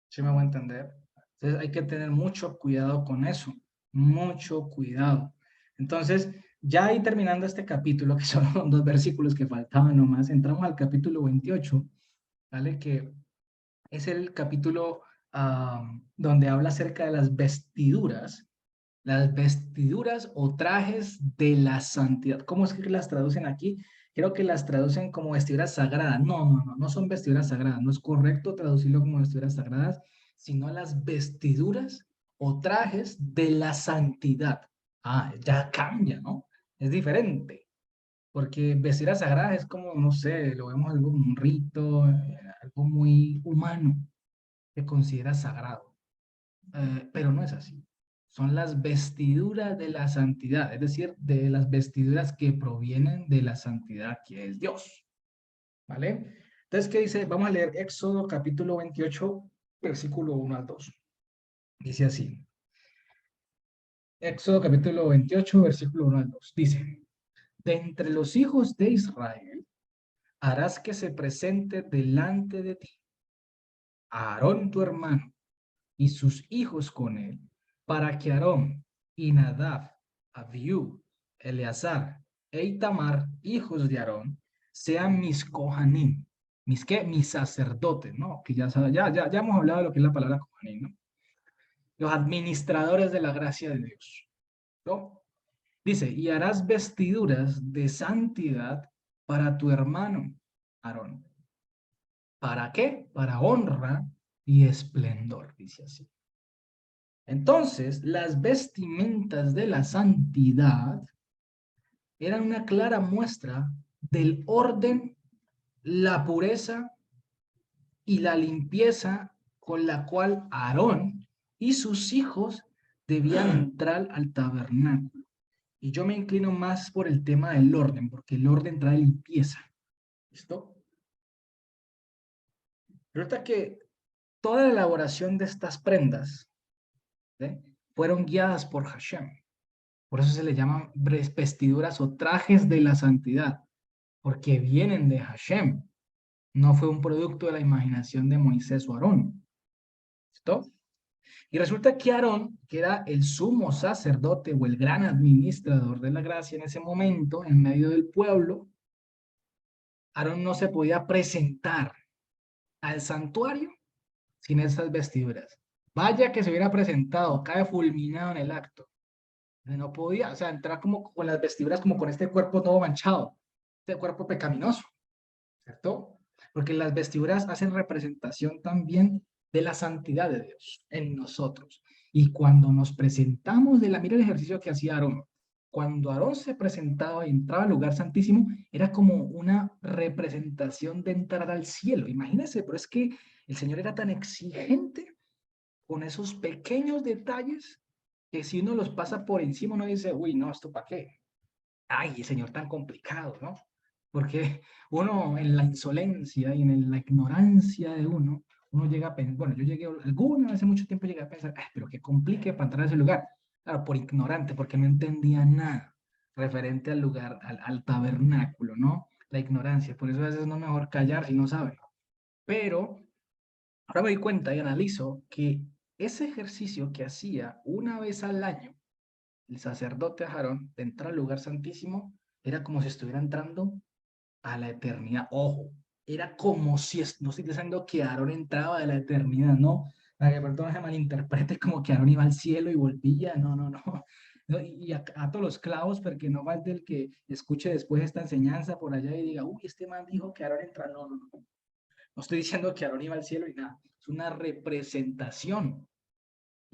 ¿Sí me voy a entender? Entonces, hay que tener mucho cuidado con eso, mucho cuidado. Entonces, ya ahí terminando este capítulo, que son dos versículos que faltaban nomás, entramos al capítulo 28, ¿vale? Que es el capítulo donde habla acerca de las vestiduras Las vestiduras o trajes de la santidad. ¿Cómo es que las traducen aquí? Creo que las traducen como vestiduras sagradas. No, no, no, no son vestiduras sagradas. No es correcto traducirlo como vestiduras sagradas, sino las vestiduras o trajes de la santidad. Ah, ya cambia, ¿no? Es diferente. Porque vestiduras sagradas es como, no sé, lo vemos algo como un rito, algo muy humano que considera sagrado. Pero no es así. Son las vestiduras de la santidad, es decir, de las vestiduras que provienen de la santidad que es Dios. ¿Vale? Entonces, ¿qué dice? Vamos a leer Éxodo capítulo 28, versículo 1 al 2. Dice así. Éxodo capítulo 28, versículo 1 al 2. Dice, de entre los hijos de Israel harás que se presente delante de ti a Aarón tu hermano y sus hijos con él, para que Aarón y Nadab, Abiú, Eleazar e Itamar, hijos de Aarón, sean mis Kohanim. ¿Mis qué? Mis sacerdotes, ¿no? Que ya hemos hablado de lo que es la palabra Kohanim, ¿no? Los administradores de la gracia de Dios, ¿no? Dice, y harás vestiduras de santidad para tu hermano Aarón. ¿Para qué? Para honra y esplendor, dice así. Entonces, las vestimentas de la santidad eran una clara muestra del orden, la pureza y la limpieza con la cual Aarón y sus hijos debían entrar al tabernáculo. Y yo me inclino más por el tema del orden, porque el orden trae limpieza. ¿Listo? Resulta que toda la elaboración de estas prendas, ¿sí?, fueron guiadas por Hashem. Por eso se le llaman vestiduras o trajes de la santidad, porque vienen de Hashem. No fue un producto de la imaginación de Moisés o Aarón. ¿Listo? Y resulta que Aarón, que era el sumo sacerdote o el gran administrador de la gracia en ese momento, en medio del pueblo, Aarón no se podía presentar al santuario sin esas vestiduras. Vaya que se hubiera presentado, cae fulminado en el acto. No podía, o sea, entrar como con las vestiduras, como con este cuerpo todo manchado, este cuerpo pecaminoso, ¿cierto? Porque las vestiduras hacen representación también de la santidad de Dios en nosotros. Y cuando nos presentamos mira el ejercicio que hacía Aarón. Cuando Aarón se presentaba y entraba al lugar santísimo, era como una representación de entrar al cielo. Imagínense, pero es que el Señor era tan exigente con esos pequeños detalles que si uno los pasa por encima, uno dice, uy, no, ¿esto para qué? Ay, Señor, tan complicado, ¿no? Porque uno en la insolencia y en la ignorancia de uno llega a pensar, bueno, yo llegué alguna vez hace mucho tiempo llegué a pensar, ay, pero qué complique para entrar a ese lugar. Claro, por ignorante, porque no entendía nada referente al lugar, al tabernáculo, ¿no? La ignorancia, por eso a veces no es mejor callar si no sabe. Pero ahora me doy cuenta y analizo que ese ejercicio que hacía una vez al año el sacerdote Aarón de entrar al lugar santísimo era como si estuviera entrando a la eternidad. Ojo, era como si, no estoy diciendo que Aarón entraba de la eternidad, no, para que pronto no se malinterprete como que Aarón iba al cielo y volvía, no, no, no. Y a todos los clavos, porque no va del que escuche después esta enseñanza por allá y diga, uy, este man dijo que Aarón entra, no, no, no. No estoy diciendo que Aarón iba al cielo y nada, es una representación.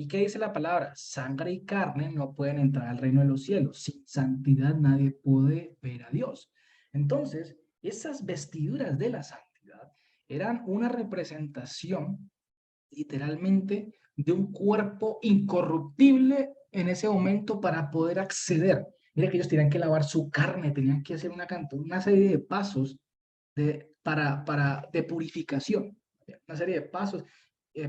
¿Y qué dice la palabra? Sangre y carne no pueden entrar al reino de los cielos. Sin santidad nadie puede ver a Dios. Entonces, esas vestiduras de la santidad eran una representación literalmente de un cuerpo incorruptible en ese momento para poder acceder. Mira que ellos tenían que lavar su carne, tenían que hacer una serie de pasos de purificación, una serie de pasos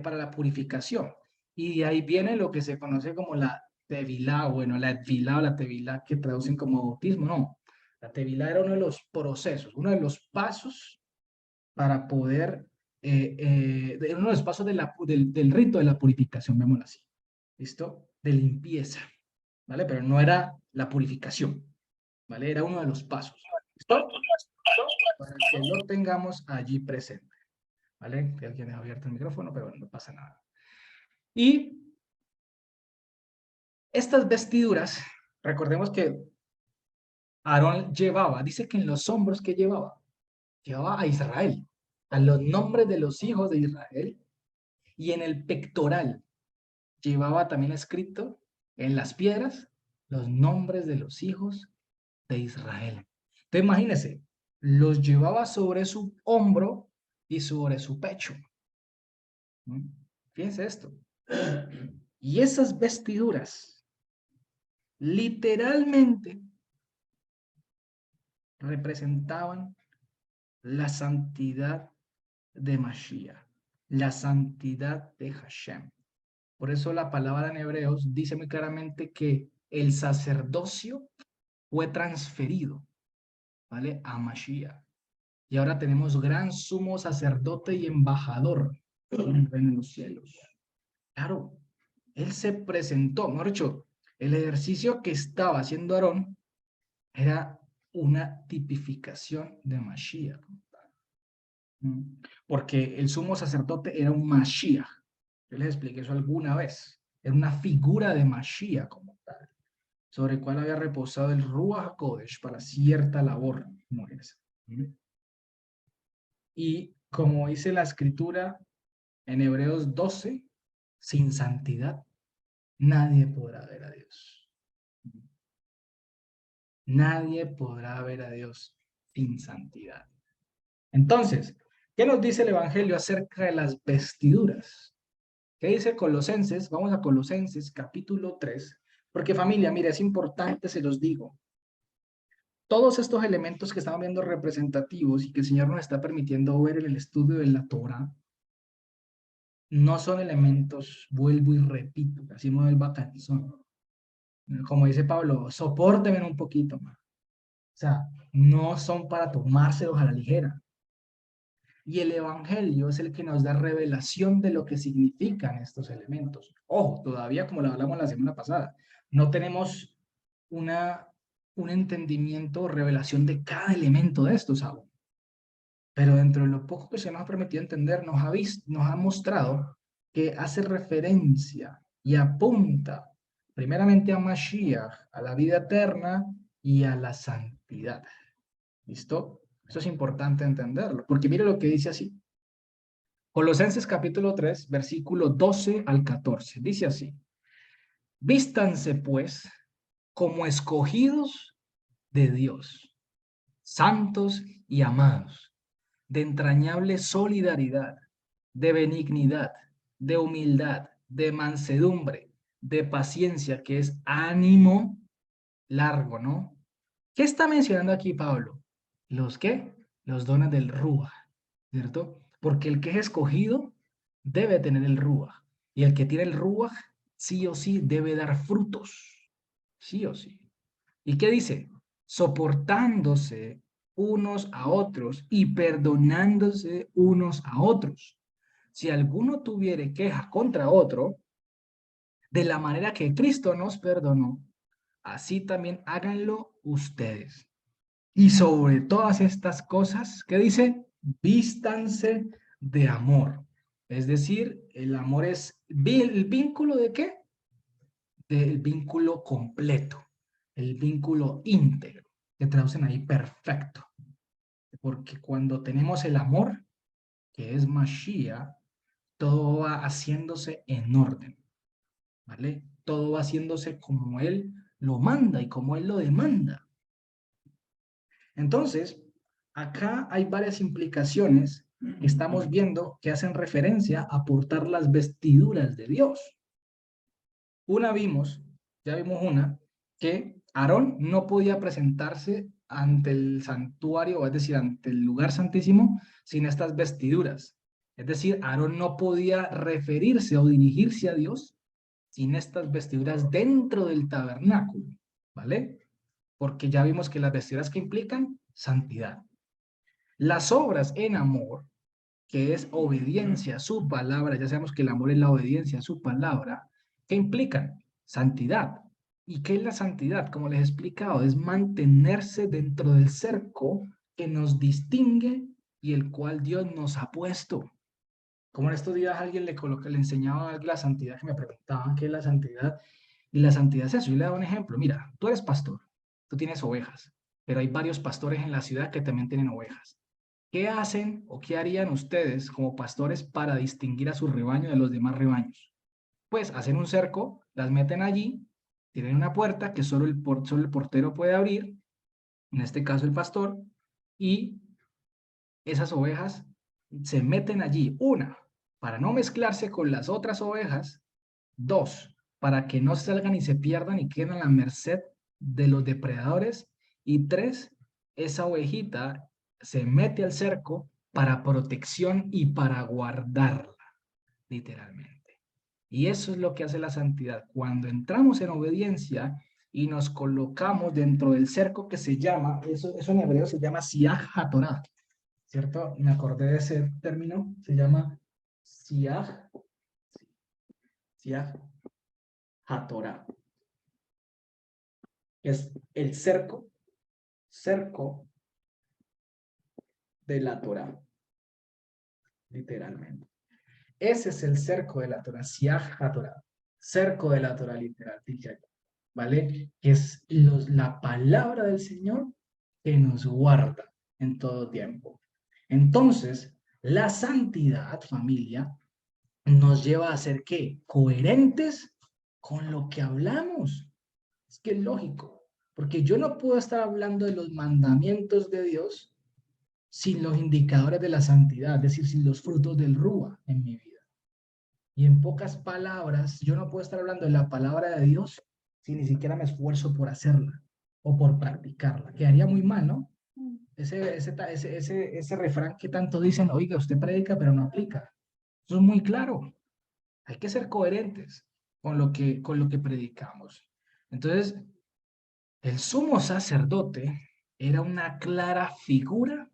para la purificación. Y de ahí viene lo que se conoce como la tevilá, bueno, la etvilá o la tevilá que traducen como bautismo, no. La tevilá era uno de los procesos, uno de los pasos para poder, uno de los pasos del rito de la purificación, veámoslo así, ¿listo? De limpieza, ¿vale? Pero no era la purificación, ¿vale? Era uno de los pasos, ¿listo? Para que lo tengamos allí presente, ¿vale? Que alguien ha abierto el micrófono, pero bueno, no pasa nada. Y Estas vestiduras, recordemos que Aarón llevaba, dice que en los hombros que llevaba a Israel, a los nombres de los hijos de Israel, y en el pectoral llevaba también escrito en las piedras los nombres de los hijos de Israel. Entonces imagínense, los llevaba sobre su hombro y sobre su pecho. ¿Mm? Fíjense esto. Y esas vestiduras literalmente representaban la santidad de Mashiach, la santidad de Hashem. Por eso la palabra en Hebreos dice muy claramente que el sacerdocio fue transferido, ¿vale? A Mashiach. Y ahora tenemos gran sumo sacerdote y embajador en los cielos. Claro, él se presentó, mejor dicho, el ejercicio que estaba haciendo Aarón era una tipificación de Mashiach. Porque el sumo sacerdote era un Mashiach. Yo les expliqué eso alguna vez. Era una figura de Mashiach como tal, sobre el cual había reposado el Ruach HaKodesh para cierta labor como esa. Y como dice la escritura en Hebreos 12, sin santidad nadie podrá ver a Dios. Nadie podrá ver a Dios sin santidad. Entonces, ¿qué nos dice el Evangelio acerca de las vestiduras? ¿Qué dice Colosenses? Vamos a Colosenses capítulo 3, porque familia, mire, es importante, se los digo. Todos estos elementos que estamos viendo representativos y que el Señor nos está permitiendo ver en el estudio de la Torah, no son elementos, vuelvo y repito, así me el bacanzón. Como dice Pablo, sopórtenme un poquito más. O sea, no son para tomárselos a la ligera. Y el Evangelio es el que nos da revelación de lo que significan estos elementos. Ojo, todavía, como lo hablamos la semana pasada, no tenemos un entendimiento o revelación de cada elemento de estos aún. Pero dentro de lo poco que se nos ha permitido entender, nos ha mostrado que hace referencia y apunta primeramente a Mashiach, a la vida eterna y a la santidad. ¿Listo? Eso es importante entenderlo, porque mire lo que dice así. Colosenses capítulo 3, versículo 12 al 14. Dice así: vístanse pues como escogidos de Dios, santos y amados, de entrañable solidaridad, de benignidad, de humildad, de mansedumbre, de paciencia, que es ánimo largo, ¿no? ¿Qué está mencionando aquí Pablo? ¿Los qué? Los dones del Ruach, ¿cierto? Porque el que es escogido debe tener el Ruach. Y el que tiene el Ruach, sí o sí, debe dar frutos. Sí o sí. ¿Y qué dice? Soportándose unos a otros y perdonándose unos a otros. Si alguno tuviere queja contra otro, de la manera que Cristo nos perdonó, así también háganlo ustedes. Y sobre todas estas cosas, ¿qué dice? Vístanse de amor. Es decir, el amor es el vínculo de qué? Del vínculo completo, el vínculo íntegro, que traducen ahí perfecto. Porque cuando tenemos el amor, que es Mashiach, todo va haciéndose en orden, ¿vale? Todo va haciéndose como Él lo manda y como Él lo demanda. Entonces, acá hay varias implicaciones que estamos viendo que hacen referencia a portar las vestiduras de Dios. Una vimos, ya vimos una, que Aarón no podía presentarse ante el santuario, es decir, ante el lugar santísimo, sin estas vestiduras. Es decir, Aarón no podía referirse o dirigirse a Dios sin estas vestiduras dentro del tabernáculo, ¿vale? Porque ya vimos que las vestiduras que implican santidad. Las obras en amor, que es obediencia a su palabra, ya sabemos que el amor es la obediencia a su palabra, ¿qué implican? Santidad. ¿Y qué es la santidad? Como les he explicado, es mantenerse dentro del cerco que nos distingue y el cual Dios nos ha puesto. Como en estos días alguien le enseñaba la santidad, que me preguntaban qué es la santidad, Y la santidad es eso. Yo le doy un ejemplo. Mira, tú eres pastor, tú tienes ovejas, pero hay varios pastores en la ciudad que también tienen ovejas. ¿Qué hacen o qué harían ustedes como pastores para distinguir a su rebaño de los demás rebaños? Pues hacen un cerco, las meten allí, tienen una puerta que solo el portero puede abrir, en este caso el pastor, y esas ovejas se meten allí. Una, para no mezclarse con las otras ovejas. Dos, para que no salgan y se pierdan y queden a la merced de los depredadores. Y tres, esa ovejita se mete al cerco para protección y para guardarla, literalmente. Y eso es lo que hace la santidad. Cuando entramos en obediencia y nos colocamos dentro del cerco que se llama, eso en hebreo se llama Siaj HaTorah, ¿cierto? Me acordé de ese término, se llama Siaj, Siaj HaTorah, que es el cerco de la Torah, literalmente. Ese es el cerco de la Torah, Siaj HaTorah, cerco de la Torah, literal, ¿vale? Que es la palabra del Señor que nos guarda en todo tiempo. Entonces, la santidad, familia, nos lleva a ser, ¿qué? Coherentes con lo que hablamos. Es que es lógico, porque yo no puedo estar hablando de los mandamientos de Dios sin los indicadores de la santidad, es decir, sin los frutos del Rúa en mi vida. Y en pocas palabras, yo no puedo estar hablando de la palabra de Dios si ni siquiera me esfuerzo por hacerla o por practicarla. Quedaría muy mal, ¿no? Ese refrán que tanto dicen, oiga, usted predica pero no aplica. Eso es muy claro. Hay que ser coherentes con lo que predicamos. Entonces, el sumo sacerdote era una clara figura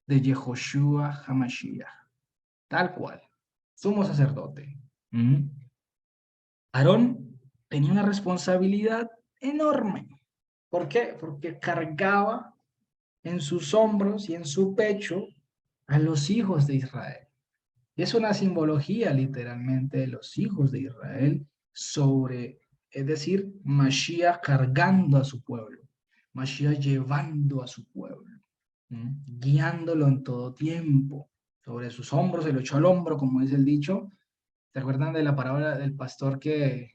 de Yehoshua Hamashiach, tal cual, sumo sacerdote. ¿Mm? Aarón tenía una responsabilidad enorme. ¿Por qué? Porque cargaba en sus hombros y en su pecho a los hijos de Israel. Es una simbología literalmente de los hijos de Israel sobre, es decir, Mashiach cargando a su pueblo, Mashiach llevando a su pueblo, guiándolo en todo tiempo. Sobre sus hombros, se lo echó al hombro, como dice el dicho. ¿Se acuerdan de la parábola del pastor que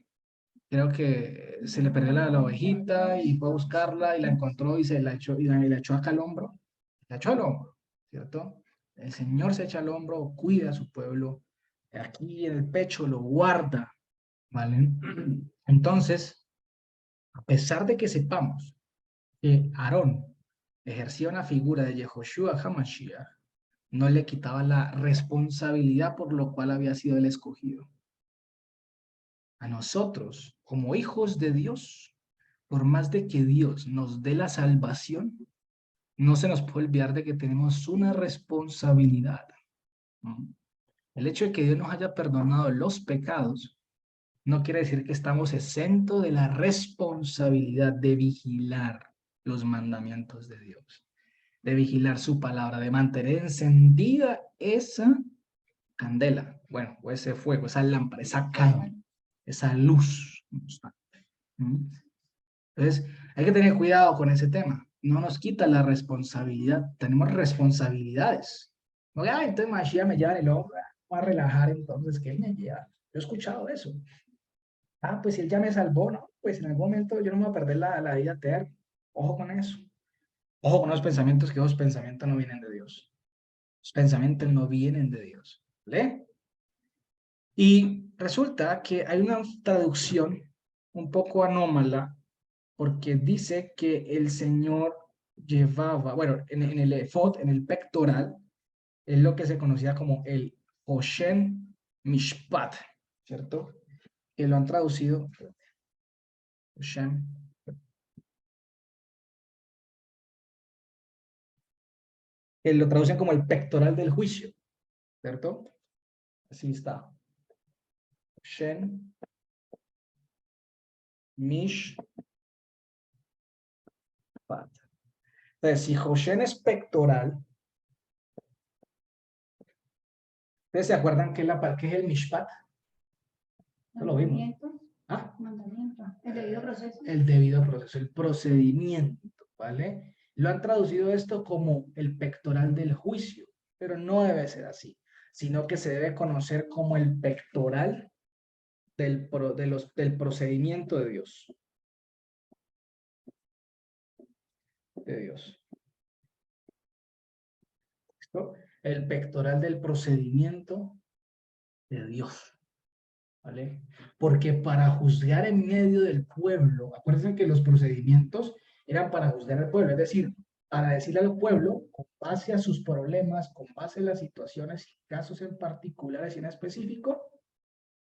creo que se le perdió la ovejita y fue a buscarla y la encontró y se la echó, y la echó acá al hombro? La echó al hombro, ¿cierto? El Señor se echa al hombro, cuida a su pueblo, aquí en el pecho lo guarda, ¿vale? Entonces, a pesar de que sepamos que Aarón ejercía una figura de Yehoshua HaMashiach, no le quitaba la responsabilidad por lo cual había sido el escogido. A nosotros, como hijos de Dios, por más de que Dios nos dé la salvación, no se nos puede olvidar de que tenemos una responsabilidad, ¿no? El hecho de que Dios nos haya perdonado los pecados no quiere decir que estamos exentos de la responsabilidad de vigilar los mandamientos de Dios, de vigilar su palabra, de mantener encendida esa candela, bueno, o ese fuego, esa lámpara, esa calma, esa luz constante. Entonces, hay que tener cuidado con ese tema. No nos quita la responsabilidad, tenemos responsabilidades. No, entonces Mashiach me lleva en el hombro, voy a relajar entonces, ¿qué me lleva? Yo he escuchado eso. Pues si él ya me salvó, ¿no? Pues en algún momento yo no me voy a perder la vida eterna. Ojo con eso. Ojo con los pensamientos, que los pensamientos no vienen de Dios. Los pensamientos no vienen de Dios. ¿Vale? Y resulta que hay una traducción un poco anómala porque dice que el Señor llevaba, bueno, en el efod, en el pectoral, es lo que se conocía como el Hoshen Mishpat, ¿cierto? Que lo han traducido, Hoshen, que lo traducen como el pectoral del juicio, ¿cierto? Así está. Hoshen Mishpat. Entonces, si Hoshen es pectoral, ¿ustedes se acuerdan qué es el Mishpat? Eso lo vimos. ¿Ah? Mandamiento. El debido proceso. El debido proceso, el procedimiento, ¿vale? Lo han traducido esto como el pectoral del juicio, pero no debe ser así, sino que se debe conocer como el pectoral del procedimiento de Dios. De Dios. ¿Listo? El pectoral del procedimiento de Dios. ¿Vale? Porque para juzgar en medio del pueblo, acuérdense que los procedimientos eran para juzgar al pueblo, es decir, para decirle al pueblo, con base a sus problemas, con base a las situaciones y casos en particulares y en específico,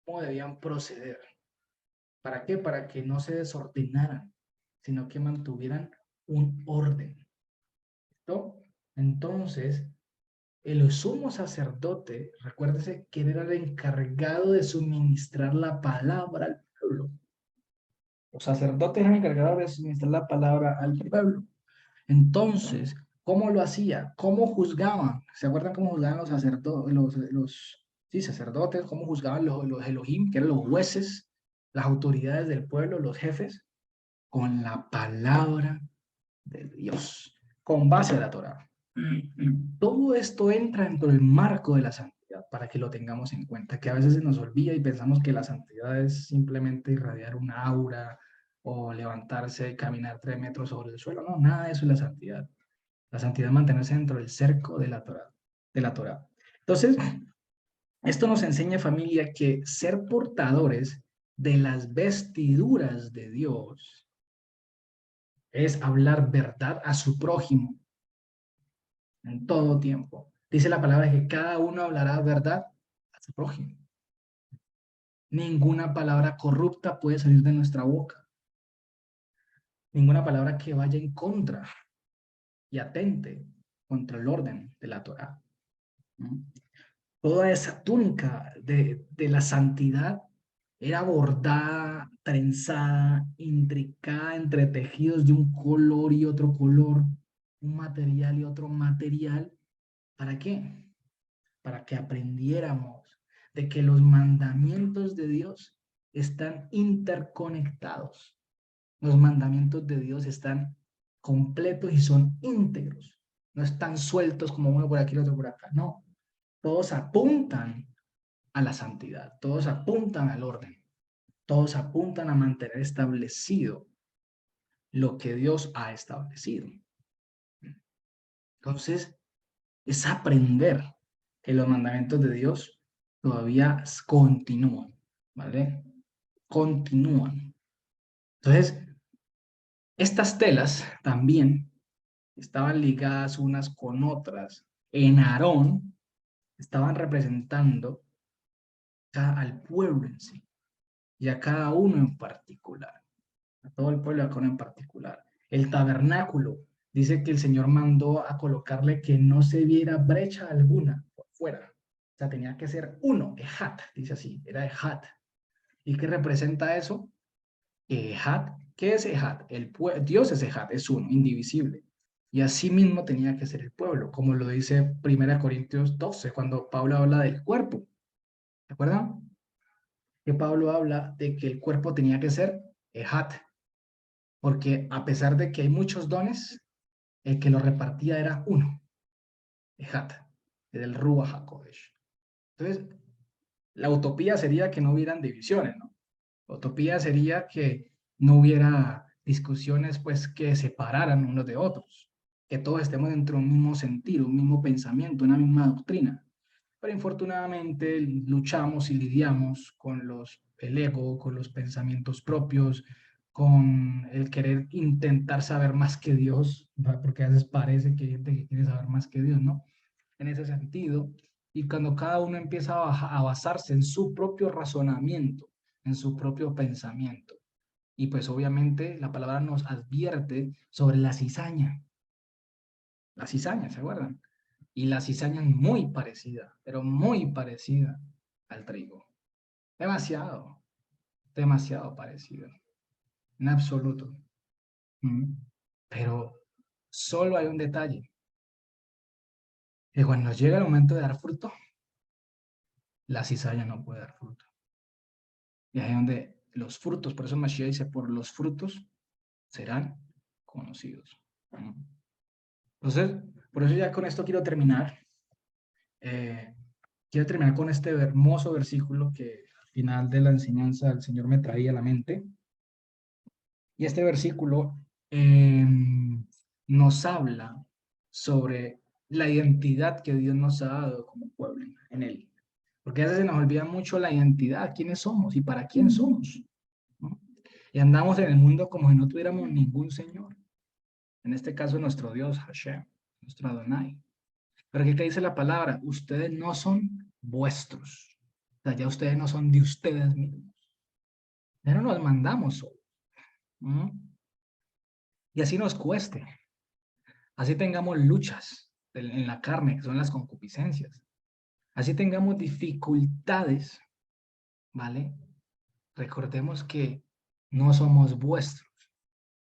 cómo debían proceder. ¿Para qué? Para que no se desordenaran, sino que mantuvieran un orden. ¿Listo? Entonces, el sumo sacerdote, recuérdese que era el encargado de suministrar la palabra al pueblo. Los sacerdotes eran encargados de suministrar la palabra al pueblo. Entonces, ¿cómo lo hacía? ¿Cómo juzgaban? ¿Se acuerdan cómo juzgaban los sacerdotes, sí, sacerdotes? ¿Cómo juzgaban los Elohim, que eran los jueces, las autoridades del pueblo, los jefes? Con la palabra de Dios, con base a la Torá. Todo esto entra dentro del marco de la santidad, para que lo tengamos en cuenta, que a veces se nos olvida y pensamos que la santidad es simplemente irradiar una aura o levantarse y caminar 3 metros sobre el suelo. No, nada de eso es la santidad. La santidad es mantenerse dentro del cerco de la Torá. De la Torá. Entonces, esto nos enseña, familia, que ser portadores de las vestiduras de Dios es hablar verdad a su prójimo en todo tiempo. Dice la palabra que cada uno hablará verdad a su prójimo. Ninguna palabra corrupta puede salir de nuestra boca. Ninguna palabra que vaya en contra y atente contra el orden de la Torá. Toda esa túnica de la santidad era bordada, trenzada, intricada entre tejidos de un color y otro color, un material y otro material. ¿Para qué? Para que aprendiéramos de que los mandamientos de Dios están interconectados. Los mandamientos de Dios están completos y son íntegros. No están sueltos como uno por aquí y otro por acá. No, todos apuntan a la santidad, todos apuntan al orden, todos apuntan a mantener establecido lo que Dios ha establecido. Entonces, es aprender que los mandamientos de Dios todavía continúan, ¿vale? Continúan. Entonces, estas telas también estaban ligadas unas con otras. En Aarón estaban representando al pueblo en sí y a cada uno en particular, a todo el pueblo y a cada uno en particular. El tabernáculo dice que el Señor mandó a colocarle que no se viera brecha alguna por fuera. O sea, tenía que ser uno, Ejat, dice así, era Ejat. ¿Y qué representa eso? Ejat, ¿qué es Ejat? Dios es Ejat, es uno, indivisible. Y así mismo tenía que ser el pueblo, como lo dice 1 Corintios 12, cuando Pablo habla del cuerpo. ¿Se acuerdan? Que Pablo habla de que el cuerpo tenía que ser Ejat, porque a pesar de que hay muchos dones, el que lo repartía era uno, Ejat, del Ruach HaKodesh. Entonces, la utopía sería que no hubieran divisiones, ¿no? La utopía sería que no hubiera discusiones, pues, que separaran unos de otros, que todos estemos dentro de un mismo sentido, un mismo pensamiento, una misma doctrina. Pero infortunadamente luchamos y lidiamos con el ego, con los pensamientos propios, con el querer intentar saber más que Dios, ¿verdad? Porque a veces parece que hay gente que quiere saber más que Dios, ¿no? En ese sentido, y cuando cada uno empieza a basarse en su propio razonamiento, en su propio pensamiento. Y pues obviamente la palabra nos advierte sobre la cizaña. La cizaña, ¿se acuerdan? Y la cizaña es muy parecida, pero muy parecida al trigo. Demasiado, demasiado parecido. En absoluto. Pero solo hay un detalle. Que cuando llega el momento de dar fruto, la cizaña no puede dar fruto. Y ahí es donde los frutos, por eso Mashiach dice, por los frutos serán conocidos. Entonces, por eso ya con esto quiero terminar. Quiero terminar con este hermoso versículo que al final de la enseñanza el Señor me traía a la mente. Y este versículo nos habla sobre la identidad que Dios nos ha dado como pueblo en Él. Porque a veces se nos olvida mucho la identidad, quiénes somos y para quién somos, ¿no? Y andamos en el mundo como si no tuviéramos ningún Señor. En este caso, nuestro Dios, Hashem, nuestro Adonai. Pero ¿qué dice la palabra? Ustedes no son vuestros. O sea, ya ustedes no son de ustedes mismos. Ya no nos mandamos solos. Y así nos cueste. Así tengamos luchas en la carne, que son las concupiscencias. Así tengamos dificultades, ¿vale? Recordemos que no somos vuestros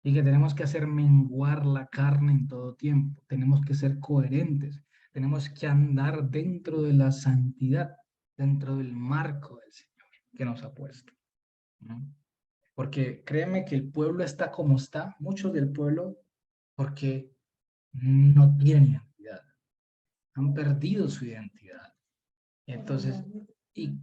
y que tenemos que hacer menguar la carne en todo tiempo. Tenemos que ser coherentes. Tenemos que andar dentro de la santidad, dentro del marco del Señor que nos ha puesto, ¿no? Porque créeme que el pueblo está como está, muchos del pueblo, porque no tienen identidad, han perdido su identidad. Entonces, y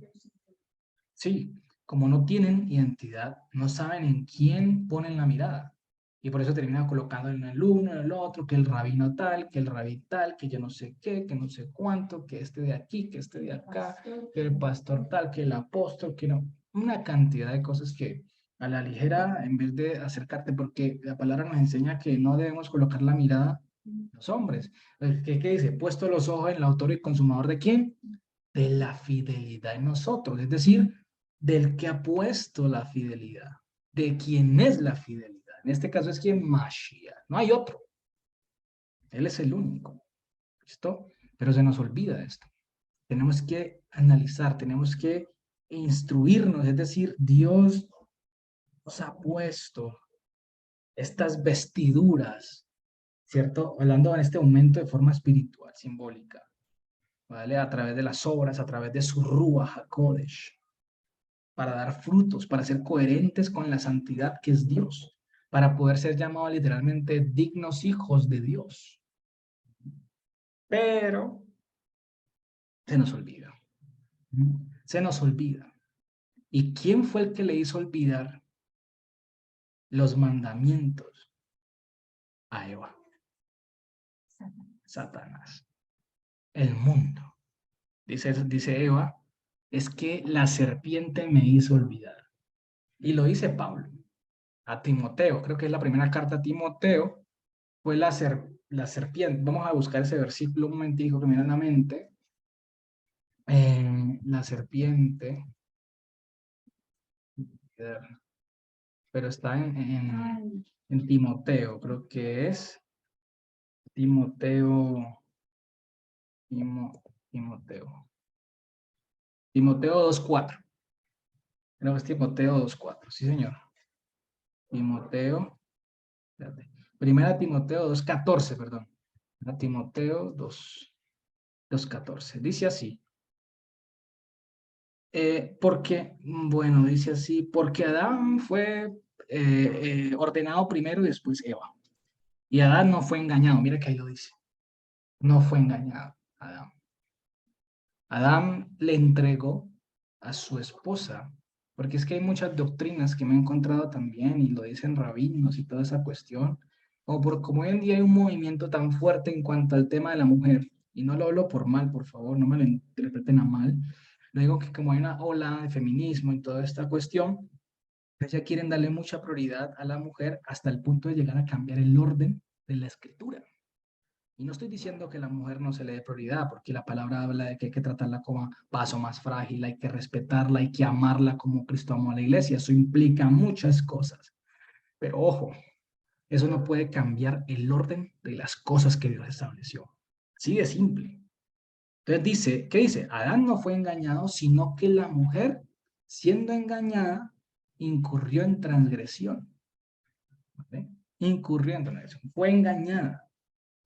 sí, como no tienen identidad, no saben en quién ponen la mirada. Y por eso terminan colocando en el uno, en el otro, que el rabino tal, que el rabí tal, que yo no sé qué, que no sé cuánto, que este de aquí, que este de acá, que el pastor tal, que el apóstol, que no. Una cantidad de cosas que a la ligera, en vez de acercarte, porque la palabra nos enseña que no debemos colocar la mirada en los hombres. ¿Qué dice? Puesto los ojos en el autor y consumador de quién? De la fidelidad en nosotros, es decir, del que ha puesto la fidelidad, de quien es la fidelidad. En este caso es quien Mashiach, no hay otro. Él es el único. ¿Listo? Pero se nos olvida esto. Tenemos que analizar, tenemos que instruirnos, es decir, Dios nos ha puesto estas vestiduras, ¿cierto? Hablando en este momento de forma espiritual, simbólica, ¿vale? A través de las obras, a través de su Ruach HaKodesh, para dar frutos, para ser coherentes con la santidad que es Dios, para poder ser llamados literalmente dignos hijos de Dios. Pero se nos olvida. Se nos olvida. ¿Y quién fue el que le hizo olvidar los mandamientos a Eva? Satanás. El mundo. Dice Eva, es que la serpiente me hizo olvidar. Y lo dice Pablo a Timoteo, creo que es la primera carta a Timoteo, fue la serpiente. Vamos a buscar ese versículo un momentico que me viene a la mente. La serpiente, pero está en Timoteo, creo que es Timoteo, Timoteo. Timoteo 2:4. Creo que es Timoteo 2:4, sí señor. Timoteo, espérate. Primera Timoteo 2:14, perdón. A Timoteo 2:14. Dice así. Porque, bueno, dice así, porque Adán fue ordenado primero y después Eva. Y Adán no fue engañado, mira que ahí lo dice. No fue engañado, Adán. Adán le entregó a su esposa, porque es que hay muchas doctrinas que me he encontrado también, y lo dicen rabinos y toda esa cuestión, o por como hoy en día hay un movimiento tan fuerte en cuanto al tema de la mujer, y no lo hablo por mal, por favor, no me lo interpreten a mal, lo digo que como hay una ola de feminismo y toda esta cuestión, pues ya quieren darle mucha prioridad a la mujer hasta el punto de llegar a cambiar el orden de la escritura. Y no estoy diciendo que a la mujer no se le dé prioridad, porque la palabra habla de que hay que tratarla como vaso más frágil, hay que respetarla, hay que amarla como Cristo amó a la iglesia. Eso implica muchas cosas. Pero ojo, eso no puede cambiar el orden de las cosas que Dios estableció. Así de simple. Entonces dice, ¿qué dice? Adán no fue engañado, sino que la mujer, siendo engañada, incurrió en transgresión. ¿Vale? Incurrió en transgresión. Fue engañada.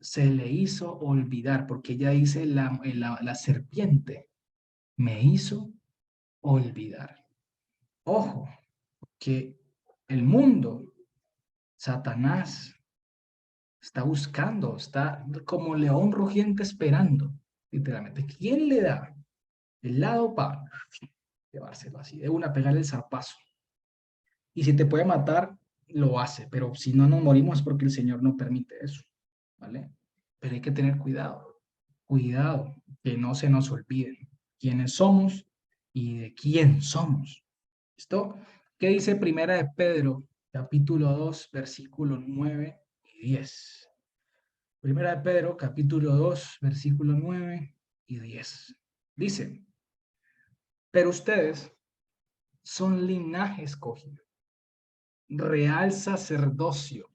Se le hizo olvidar, porque ella dice, la serpiente me hizo olvidar. Ojo, que el mundo, Satanás, está buscando, está como león rugiente esperando, literalmente. ¿Quién le da el lado para llevárselo así, de una, pegarle el zarpazo? Y si te puede matar, lo hace, pero si no nos morimos es porque el Señor no permite eso, ¿vale? Pero hay que tener cuidado, cuidado, que no se nos olviden quiénes somos y de quién somos. ¿Listo? ¿Qué dice Primera de Pedro, capítulo 2, versículos 9 y 10? Primera de Pedro, capítulo 2, versículos 9 y 10. Dice, pero ustedes son linaje escogido, real sacerdocio,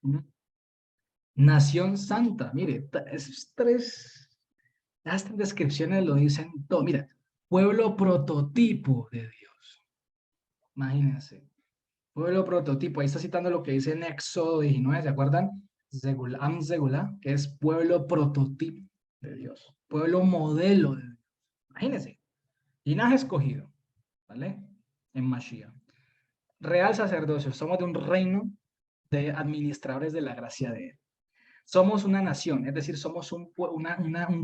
¿m? Nación santa. Mire, esos estas descripciones lo dicen todo. Mira, pueblo prototipo de Dios. Imagínense. Pueblo prototipo. Ahí está citando lo que dice en Éxodo 19, ¿se acuerdan? Am Zegula, que es pueblo prototipo de Dios. Pueblo modelo de Dios. Imagínense. Linaje escogido, ¿vale? En Mashiach. Real sacerdocio. Somos de un reino de administradores de la gracia de Él. Somos una nación, es decir, somos un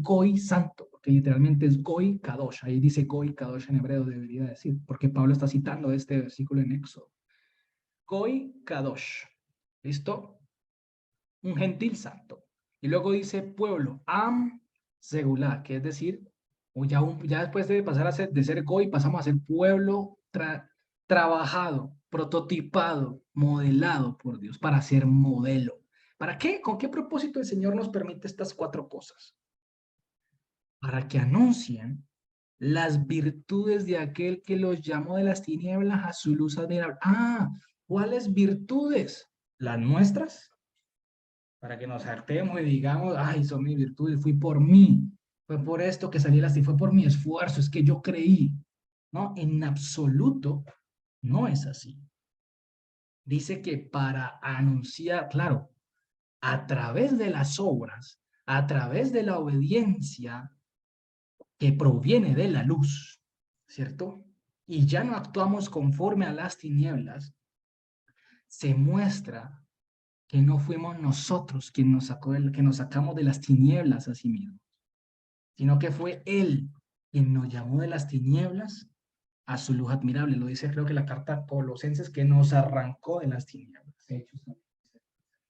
Goy santo, porque literalmente es Goy Kadosh. Ahí dice Goy Kadosh en hebreo, debería decir, porque Pablo está citando este versículo en Éxodo. Goy Kadosh. ¿Listo? Un gentil santo. Y luego dice pueblo, Am Segulá, que es decir, o ya después de pasar de ser Goy, pasamos a ser pueblo trabajado, prototipado, modelado por Dios, para ser modelo. ¿Para qué? ¿Con qué propósito el Señor nos permite estas 4 cosas? Para que anuncien las virtudes de aquel que los llamó de las tinieblas a su luz admirable. Ah, ¿cuáles virtudes? ¿Las nuestras? Para que nos hartemos y digamos, ay, son mis virtudes, fui por mí, fue por esto que salí así, fue por mi esfuerzo, es que yo creí. No, en absoluto no es así. Dice que para anunciar, claro, a través de las obras, a través de la obediencia que proviene de la luz, ¿cierto? Y ya no actuamos conforme a las tinieblas, se muestra que no fuimos nosotros quien nos sacó que nos sacamos de las tinieblas a sí mismos, sino que fue Él quien nos llamó de las tinieblas a su luz admirable. Lo dice creo que la carta a Colosenses, que nos arrancó de las tinieblas. Hechos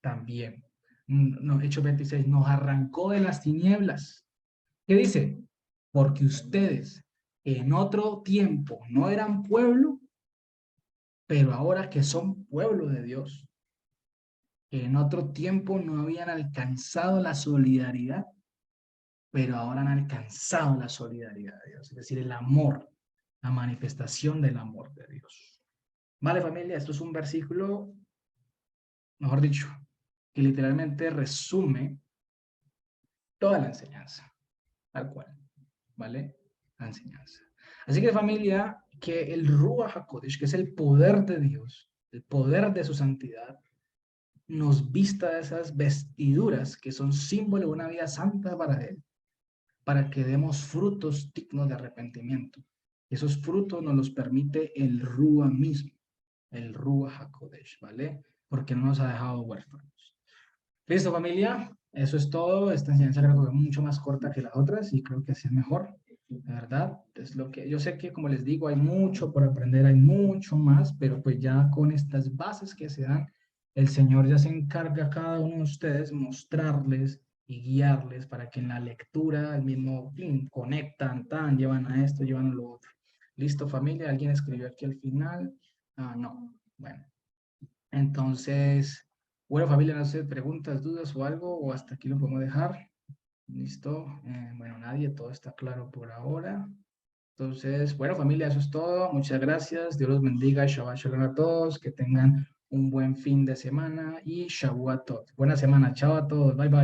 también. No, Hechos 26, nos arrancó de las tinieblas. ¿Qué dice? Porque ustedes en otro tiempo no eran pueblo, pero ahora que son pueblo de Dios, que en otro tiempo no habían alcanzado la solidaridad, pero ahora han alcanzado la solidaridad de Dios, es decir, el amor, la manifestación del amor de Dios. Vale, familia, esto es un versículo, mejor dicho, que literalmente resume toda la enseñanza, tal cual, ¿vale? La enseñanza. Así que, familia, que el Ruach HaKodesh, que es el poder de Dios, el poder de su santidad, nos vista de esas vestiduras que son símbolo de una vida santa para Él, para que demos frutos dignos de arrepentimiento. Esos frutos nos los permite el Ruach mismo, el Ruach HaKodesh, ¿vale? Porque no nos ha dejado huérfanos. Listo, familia, eso es todo. Esta enseñanza creo que es mucho más corta que las otras y creo que así es mejor, de verdad. Es lo que yo sé que, como les digo, hay mucho por aprender, hay mucho más, pero pues ya con estas bases que se dan, el Señor ya se encarga a cada uno de ustedes mostrarles y guiarles para que en la lectura al mismo fin conectan, tan, llevan a esto, llevan a lo otro. Listo, familia, ¿alguien escribió aquí al final? Ah, no. Bueno, entonces, bueno, familia, no sé, preguntas, dudas o algo, o hasta aquí lo podemos dejar. Listo. Bueno, nadie, todo está claro por ahora. Entonces, bueno, familia, eso es todo. Muchas gracias. Dios los bendiga. Shabbat shalom a todos. Que tengan un buen fin de semana y Shavuot. Buena semana. Chao a todos. Bye, bye.